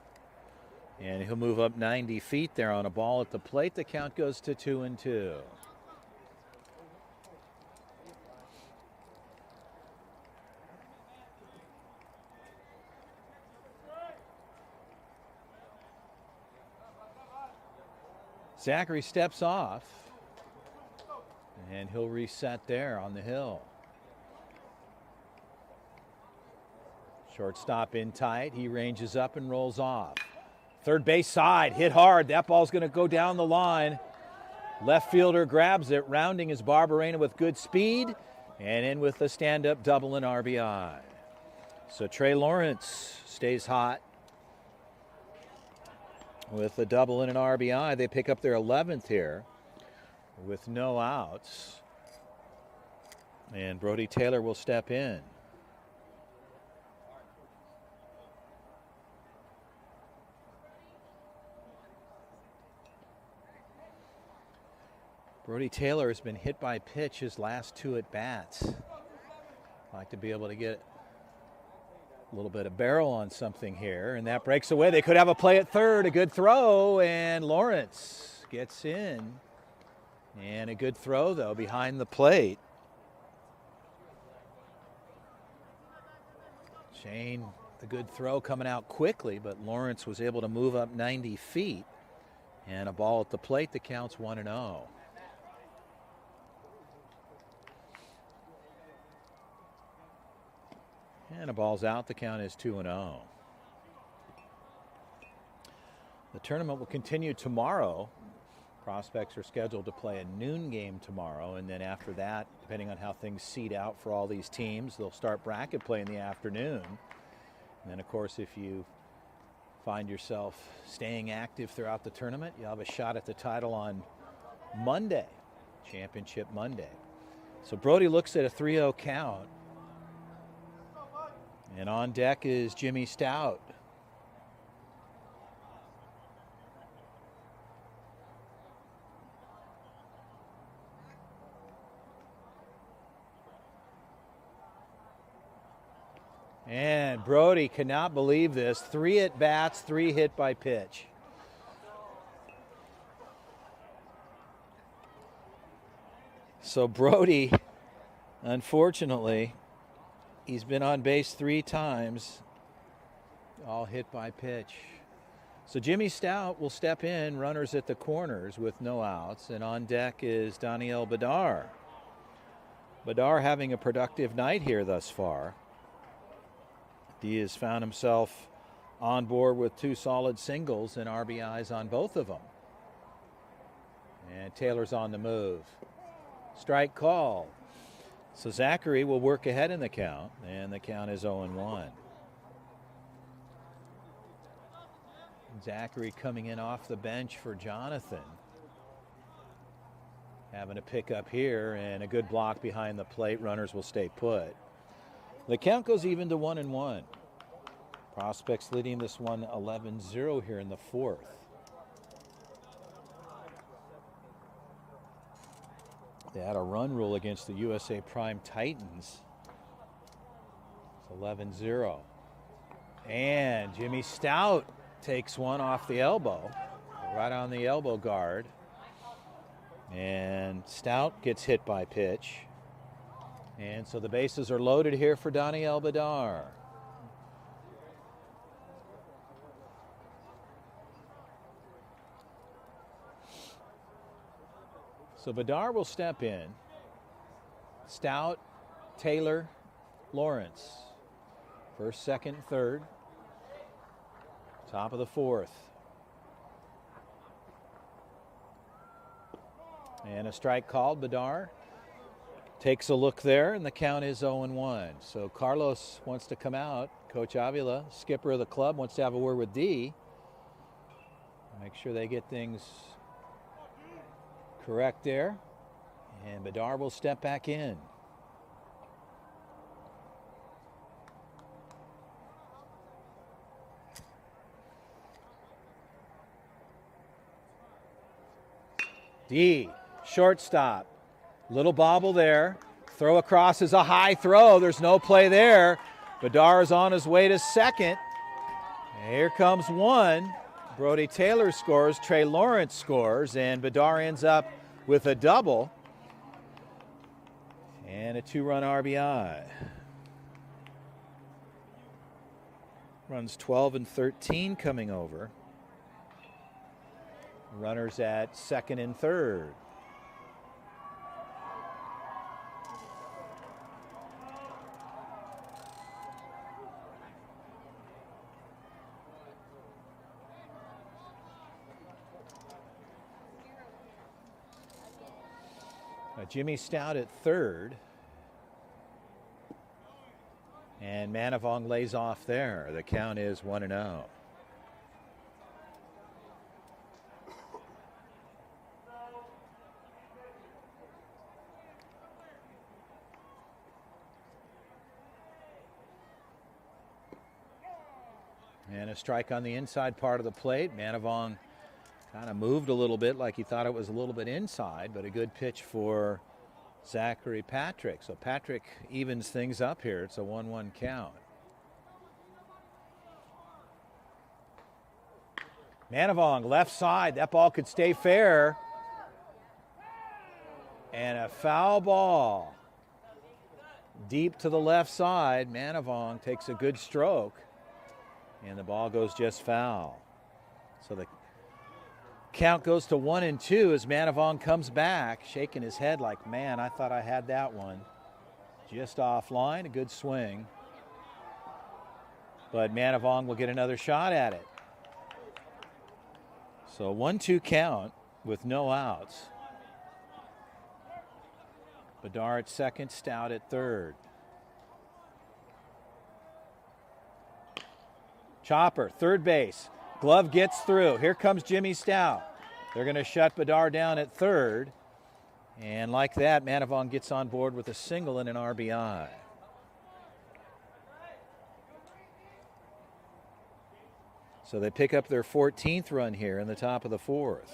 And he'll move up 90 feet there on a ball at the plate. The count goes to 2-2. Zachary steps off, and he'll reset there on the hill. Shortstop in tight. He ranges up and rolls off. Third base side, hit hard. That ball's going to go down the line. Left fielder grabs it. Rounding is Barberena with good speed, and in with a stand-up double and RBI. So Trey Lawrence stays hot with a double and an RBI. They pick up their 11th here with no outs. And Brody Taylor will step in. Brody Taylor has been hit by pitch his last 2 at-bats. Like to be able to get a little bit of barrel on something here, and that breaks away. They could have a play at third. A good throw, and Lawrence gets in. And a good throw, though, behind the plate. Shane, the good throw coming out quickly, but Lawrence was able to move up 90 feet. And a ball at the plate that counts 1-0. And a ball's out. The count is 2-0. The tournament will continue tomorrow. Prospects are scheduled to play a noon game tomorrow, and then after that, depending on how things seed out for all these teams, they'll start bracket play in the afternoon. And then, of course, if you find yourself staying active throughout the tournament, you'll have a shot at the title on Monday, Championship Monday. So Brody looks at a 3-0 count. And on deck is Jimmy Stout. And Brody cannot believe this. 3 at-bats, 3 hit by pitch. So Brody, unfortunately, he's been on base 3 times, all hit by pitch. So Jimmy Stout will step in, runners at the corners with no outs, and on deck is Daniel Bedar. Bedard having a productive night here thus far. He has found himself on board with 2 solid singles and RBIs on both of them. And Taylor's on the move. Strike call. So Zachary will work ahead in the count, and the count is 0-1. Zachary coming in off the bench for Jonathan. Having a pick up here and a good block behind the plate. Runners will stay put. The count goes even to 1-1. Prospects leading this one 11-0 here in the 4th. They had a run rule against the USA Prime Titans. It's 11-0. And Jimmy Stout takes one off the elbow, right on the elbow guard. And Stout gets hit by pitch. And so the bases are loaded here for Daniel Bedard. So Bedard will step in. Stout, Taylor, Lawrence. First, second, third. Top of the 4th. And a strike called. Bedard takes a look there, and the count is 0-1. So Carlos wants to come out. Coach Avila, skipper of the club, wants to have a word with D. Make sure they get things correct there. And Bedard will step back in. D, shortstop. Little bobble there. Throw across is a high throw. There's no play there. Bedard is on his way to second. And here comes one. Brody Taylor scores. Trey Lawrence scores. And Bedard ends up with a double. And a 2-run RBI. Runs 12 and 13 coming over. Runners at second and third. Jimmy Stout at third. And Manavong lays off there. The count is 1-0. And a strike on the inside part of the plate. Manavong kind of moved a little bit like he thought it was a little bit inside, but a good pitch for Zachary Patrick. So Patrick evens things up here. It's a 1-1 count. Manavong left side. That ball could stay fair. And a foul ball. Deep to the left side. Manavong takes a good stroke. And the ball goes just foul. So the count goes to 1-2 as Manavong comes back, shaking his head like, man, I thought I had that one. Just offline, a good swing. But Manavong will get another shot at it. So 1-2 count with no outs. Bedard at second, Stout at third. Chopper, third base. Glove gets through. Here comes Jimmy Stout. They're going to shut Bedard down at third. And like that, Manavong gets on board with a single and an RBI. So they pick up their 14th run here in the top of the 4th.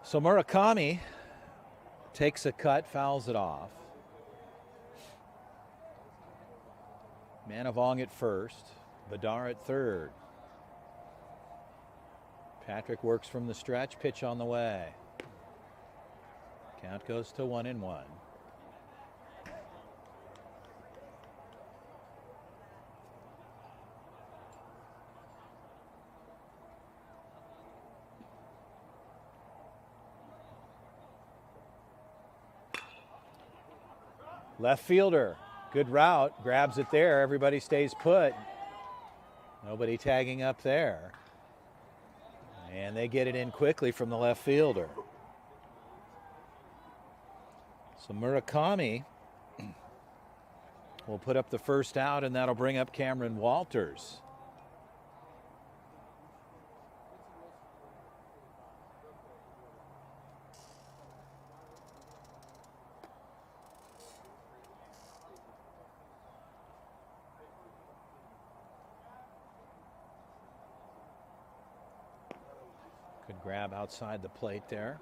So Murakami takes a cut, fouls it off. Manavong at first, Bedard at third. Patrick works from the stretch, pitch on the way. Count goes to 1-1. Left fielder, good route, grabs it there. Everybody stays put. Nobody tagging up there. And they get it in quickly from the left fielder. So Murakami will put up the first out, and that'll bring up Cameron Walters. Good grab outside the plate there.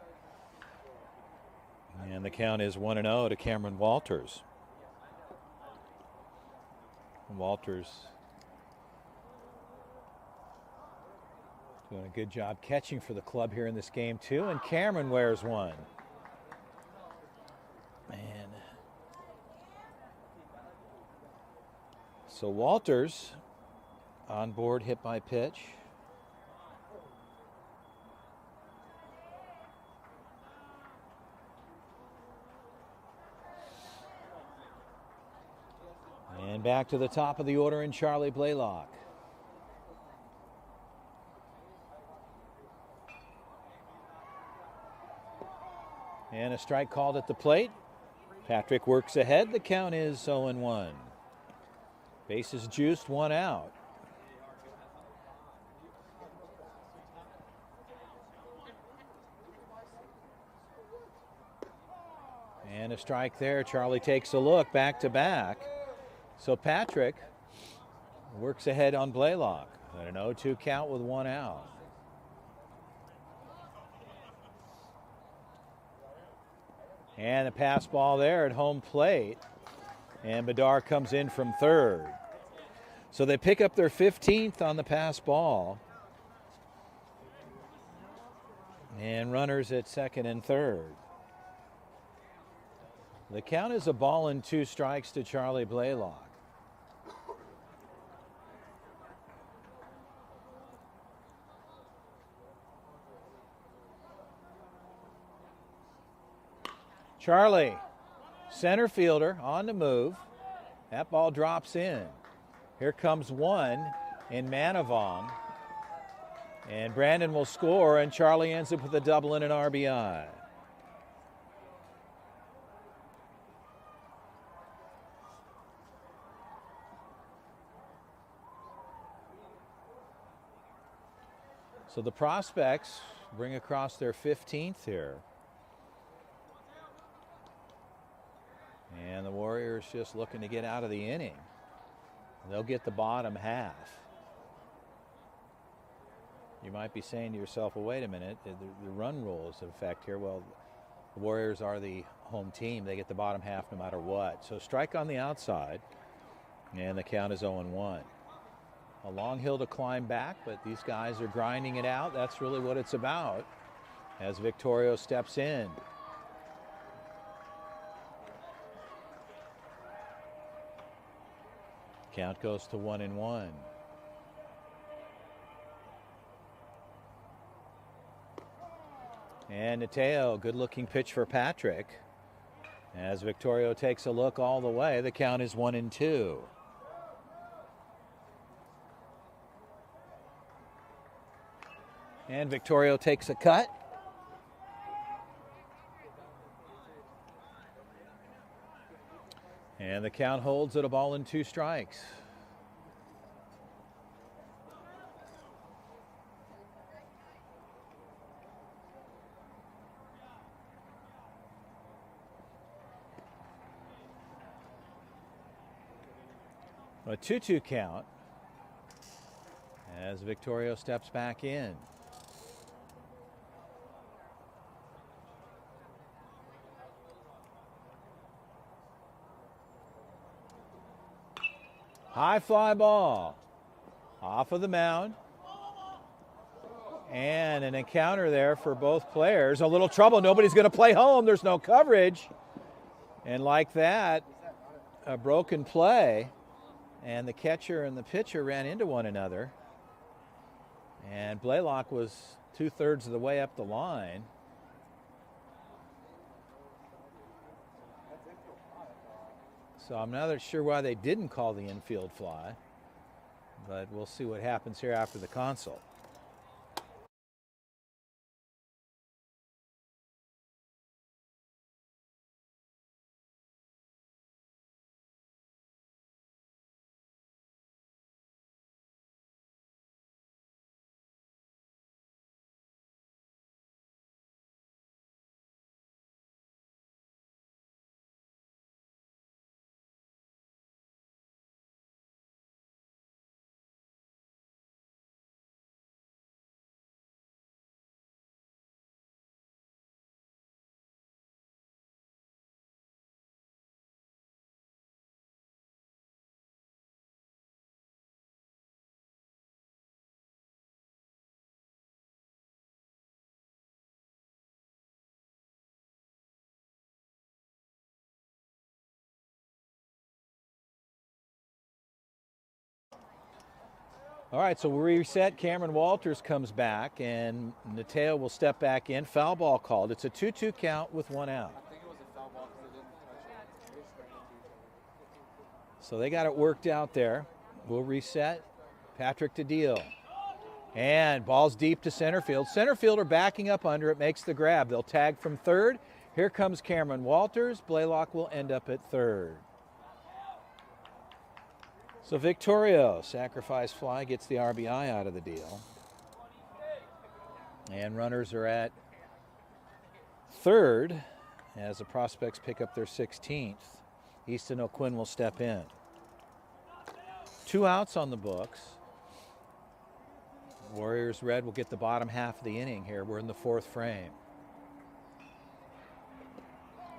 And the count is 1-0 to Cameron Walters. Walters doing a good job catching for the club here in this game too, and Cameron wears one. And so Walters on board, hit by pitch. And back to the top of the order in Charlie Blaylock. And a strike called at the plate. Patrick works ahead. The count is 0-1. Bases juiced, one out. And a strike there. Charlie takes a look, back to back. So Patrick works ahead on Blaylock. An 0-2 count with one out. And a pass ball there at home plate. And Bedard comes in from third. So they pick up their 15th on the pass ball. And runners at second and third. The count is a ball and 2 strikes to Charlie Blaylock. Charlie, center fielder, on the move. That ball drops in. Here comes one in Manavong. And Brandon will score, and Charlie ends up with a double and an RBI. So the Prospects bring across their 15th here. And the Warriors just looking to get out of the inning. They'll get the bottom half. You might be saying to yourself, well, wait a minute, the run rule is in effect here. Well, the Warriors are the home team. They get the bottom half no matter what. So strike on the outside, and the count is 0-1. A long hill to climb back, but these guys are grinding it out. That's really what it's about as Victorio steps in. Count goes to 1-1. And Nateo, good looking pitch for Patrick. As Victorio takes a look all the way, the count is 1-2. And Victorio takes a cut. And the count holds at a ball and 2 strikes. A 2-2 count as Victorio steps back in. High fly ball off of the mound. And an encounter there for both players. A little trouble. Nobody's going to play home. There's no coverage. And like that, a broken play. And the catcher and the pitcher ran into one another. And Blaylock was 2/3 of the way up the line. So I'm not sure why they didn't call the infield fly. But we'll see what happens here after the consult. All right, so we reset. Cameron Walters comes back, and Nateo will step back in. Foul ball called. It's a 2-2 count with one out. I think it was a foul ball because they didn't touch it. They just ran into each other. So they got it worked out there. We'll reset. Patrick to deal. And ball's deep to center field. Center fielder backing up under it, makes the grab. They'll tag from third. Here comes Cameron Walters. Blaylock will end up at third. So Victorio, sacrifice fly, gets the RBI out of the deal. And runners are at third as the Prospects pick up their 16th. Easton O'Quinn will step in. 2 outs on the books. Warriors Red will get the bottom half of the inning here. We're in the 4th frame.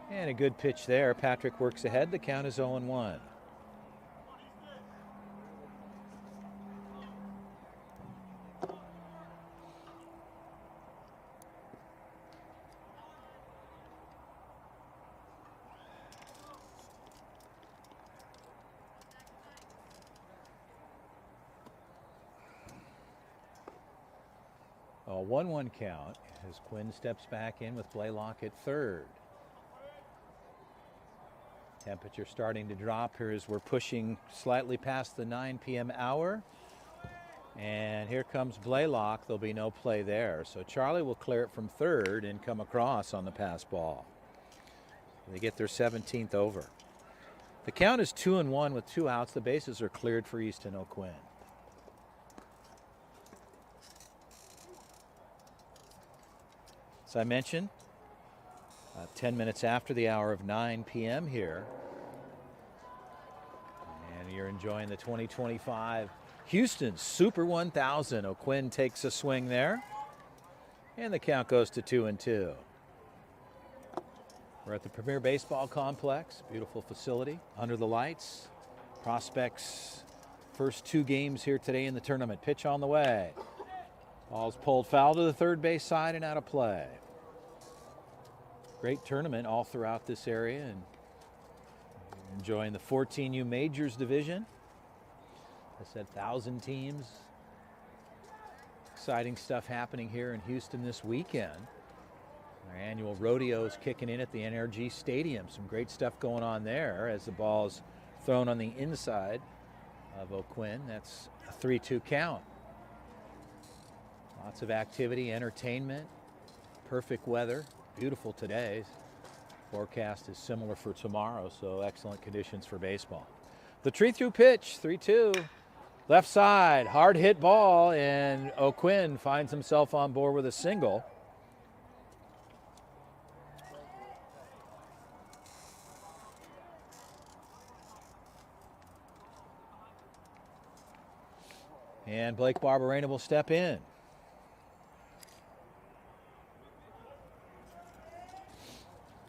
And a good pitch there. Patrick works ahead. The count is 0-1. A 1-1 count as Quinn steps back in with Blaylock at third. Temperature starting to drop here as we're pushing slightly past the 9 p.m. hour. And here comes Blaylock. There'll be no play there. So Charlie will clear it from third and come across on the pass ball. They get their 17th over. The count is 2-1 with 2 outs. The bases are cleared for Easton O'Quinn. As I mentioned, 10 minutes after the hour of 9 p.m. here. And you're enjoying the 2025 Houston Super 1000. O'Quinn takes a swing there. And the count goes to 2-2. We're at the Premier Baseball Complex. Beautiful facility under the lights. Prospects' first 2 games here today in the tournament. Pitch on the way. Ball's pulled foul to the third base side and out of play. Great tournament all throughout this area and enjoying the 14U Majors division. I said 1,000 teams. Exciting stuff happening here in Houston this weekend. Our annual rodeo is kicking in at the NRG Stadium. Some great stuff going on there as the ball's thrown on the inside of O'Quinn. That's a 3-2 count. Lots of activity, entertainment, perfect weather. Beautiful today. Forecast is similar for tomorrow, so excellent conditions for baseball. The 3-2 pitch, 3-2. Left side, hard hit ball, and O'Quinn finds himself on board with a single. And Blake Barberena will step in.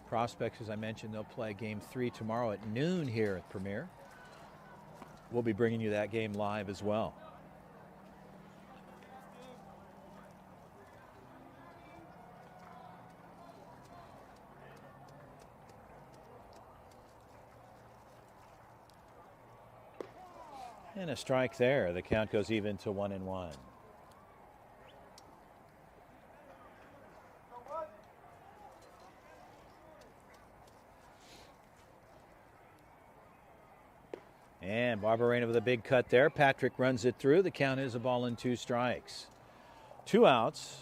Prospects, as I mentioned, they'll play Game 3 tomorrow at noon here at Premier. We'll be bringing you that game live as well. And a strike there. The count goes even to 1-1. And Barberena with a big cut there. Patrick runs it through. The count is a ball and 2 strikes. 2 outs.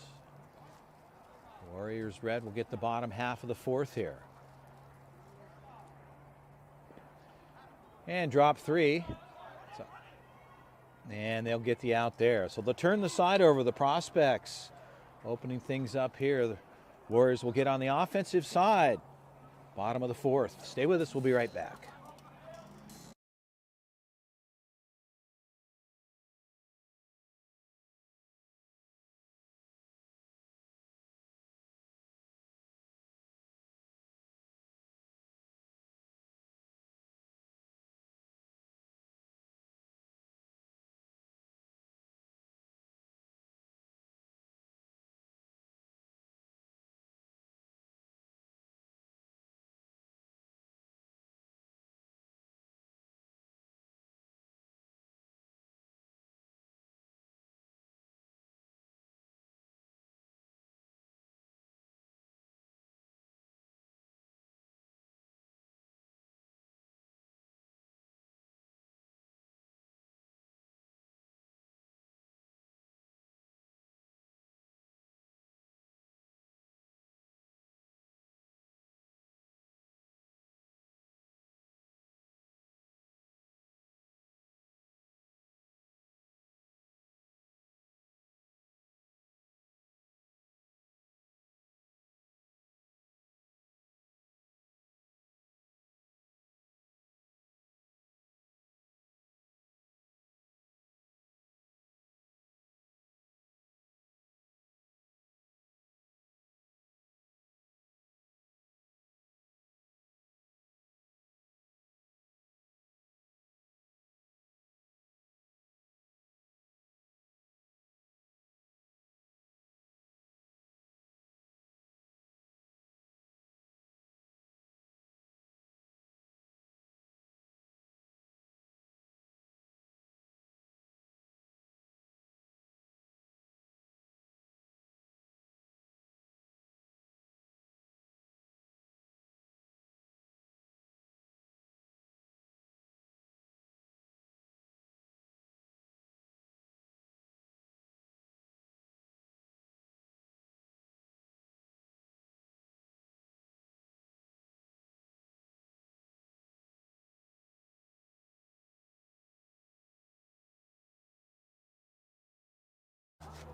Warriors red will get the bottom half of the 4th here. And drop 3. And they'll get the out there. So they'll turn the side over, the Prospects. Opening things up here. The Warriors will get on the offensive side. Bottom of the 4th. Stay with us. We'll be right back.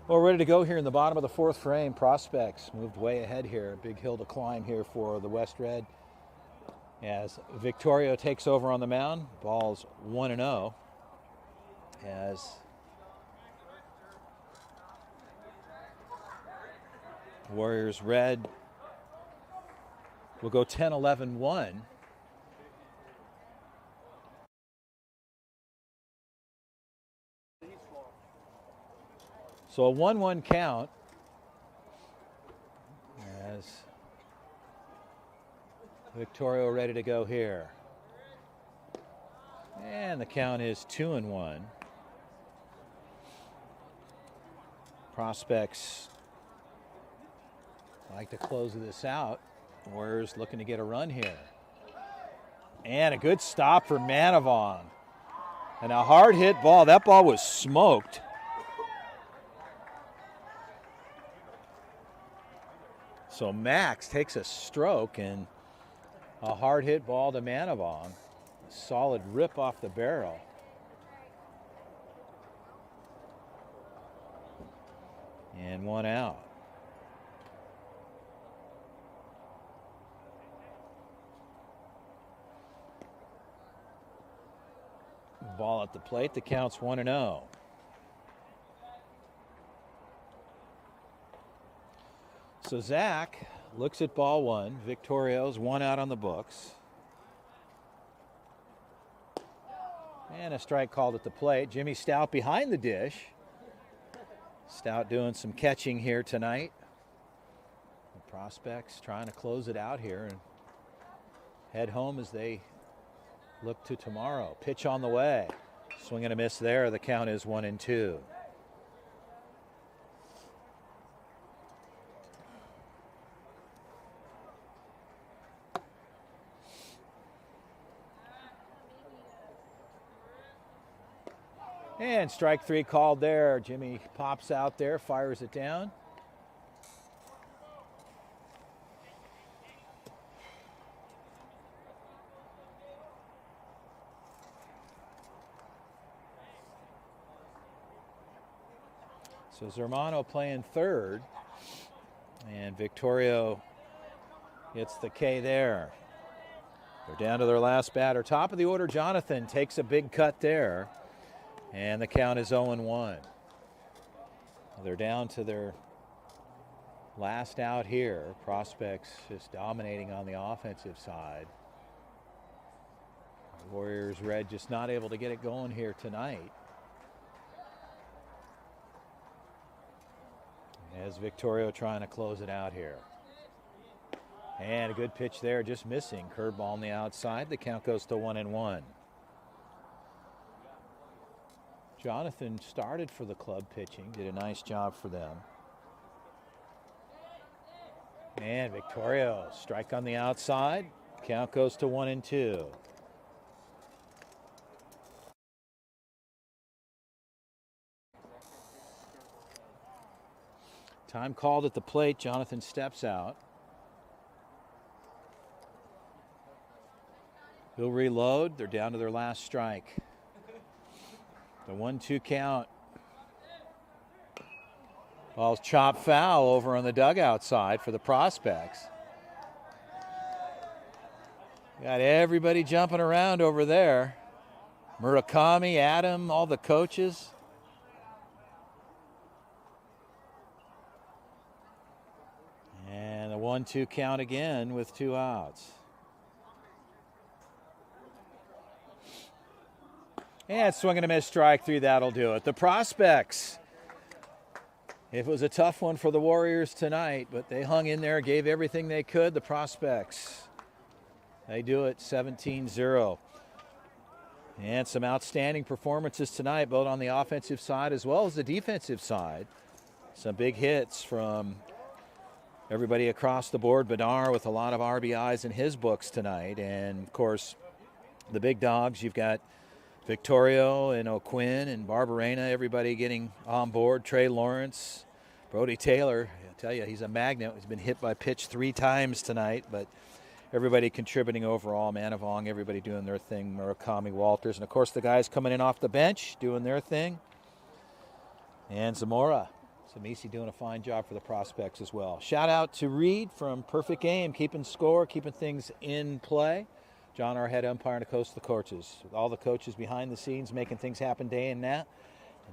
Well, ready to go here in the bottom of the 4th frame. Prospects moved way ahead here. Big hill to climb here for the West Red. As Victorio takes over on the mound. Ball's 1-0. As Warriors red will go 10-11-1. So a 1-1 count as Victorio ready to go here. And the count is 2-1. Prospects like to close this out. Warriors looking to get a run here. And a good stop for Manavong. And a hard hit ball. That ball was smoked. So Max takes a stroke and a hard hit ball to Manavong. Solid rip off the barrel. And 1 out. Ball at the plate. The count's 1-0. So Zach looks at ball 1. Victorio's 1 out on the books. And a strike called at the plate. Jimmy Stout behind the dish. Stout doing some catching here tonight. The Prospects trying to close it out here and head home as they look to tomorrow. Pitch on the way. Swing and a miss there. The count is 1-2. And strike three called there. Jimmy pops out there, fires it down. So Zermano playing third, and Victorio gets the K there. They're down to their last batter. Top of the order, Jonathan takes a big cut there, and the count is 0-1. They're down to their last out here. Prospects just dominating on the offensive side. Warriors Red just not able to get it going here tonight. As Victorio trying to close it out here. And a good pitch there, just missing. Curveball on the outside. The count goes to 1-1. Jonathan started for the club pitching, did a nice job for them. And Victorio, strike on the outside. Count goes to 1-2. Time called at the plate. Jonathan steps out. He'll reload. They're down to their last strike. The 1-2 count. Ball's chopped foul over on the dugout side for the Prospects. Got everybody jumping around over there. Murakami, Adam, all the coaches. And the 1-2 count again with 2 outs. And swing and a miss, strike three, that'll do it. The Prospects, it was a tough one for the Warriors tonight, but they hung in there, gave everything they could. The Prospects, they do it 17-0. And some outstanding performances tonight, both on the offensive side as well as the defensive side. Some big hits from everybody across the board. Bednar with a lot of RBIs in his books tonight. And, of course, the big dogs, you've got Victorio and O'Quinn and Barberena, everybody getting on board. Trey Lawrence, Brody Taylor, I tell you, he's a magnet. He's been hit by pitch 3 times tonight, but everybody contributing overall. Manavong, everybody doing their thing. Murakami, Walters, and of course the guys coming in off the bench doing their thing. And Zamora. Samisi doing a fine job for the Prospects as well. Shout out to Reed from Perfect Game, keeping score, keeping things in play. John, our head umpire, and of course the coaches. With all the coaches behind the scenes making things happen day in and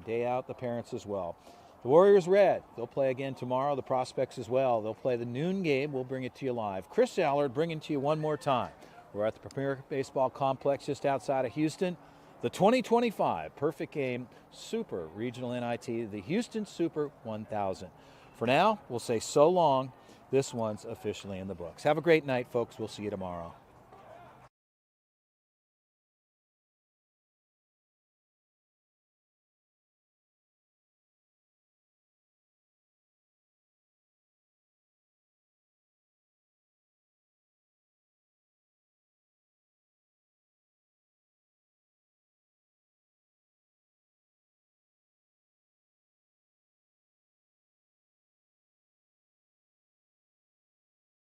day out, the parents as well. The Warriors Red, they'll play again tomorrow. The Prospects as well. They'll play the noon game. We'll bring it to you live. Chris Allard bringing to you one more time. We're at the Premier Baseball Complex just outside of Houston. The 2025 Perfect Game Super Regional NIT, the Houston Super 1000. For now, we'll say so long. This one's officially in the books. Have a great night, folks. We'll see you tomorrow.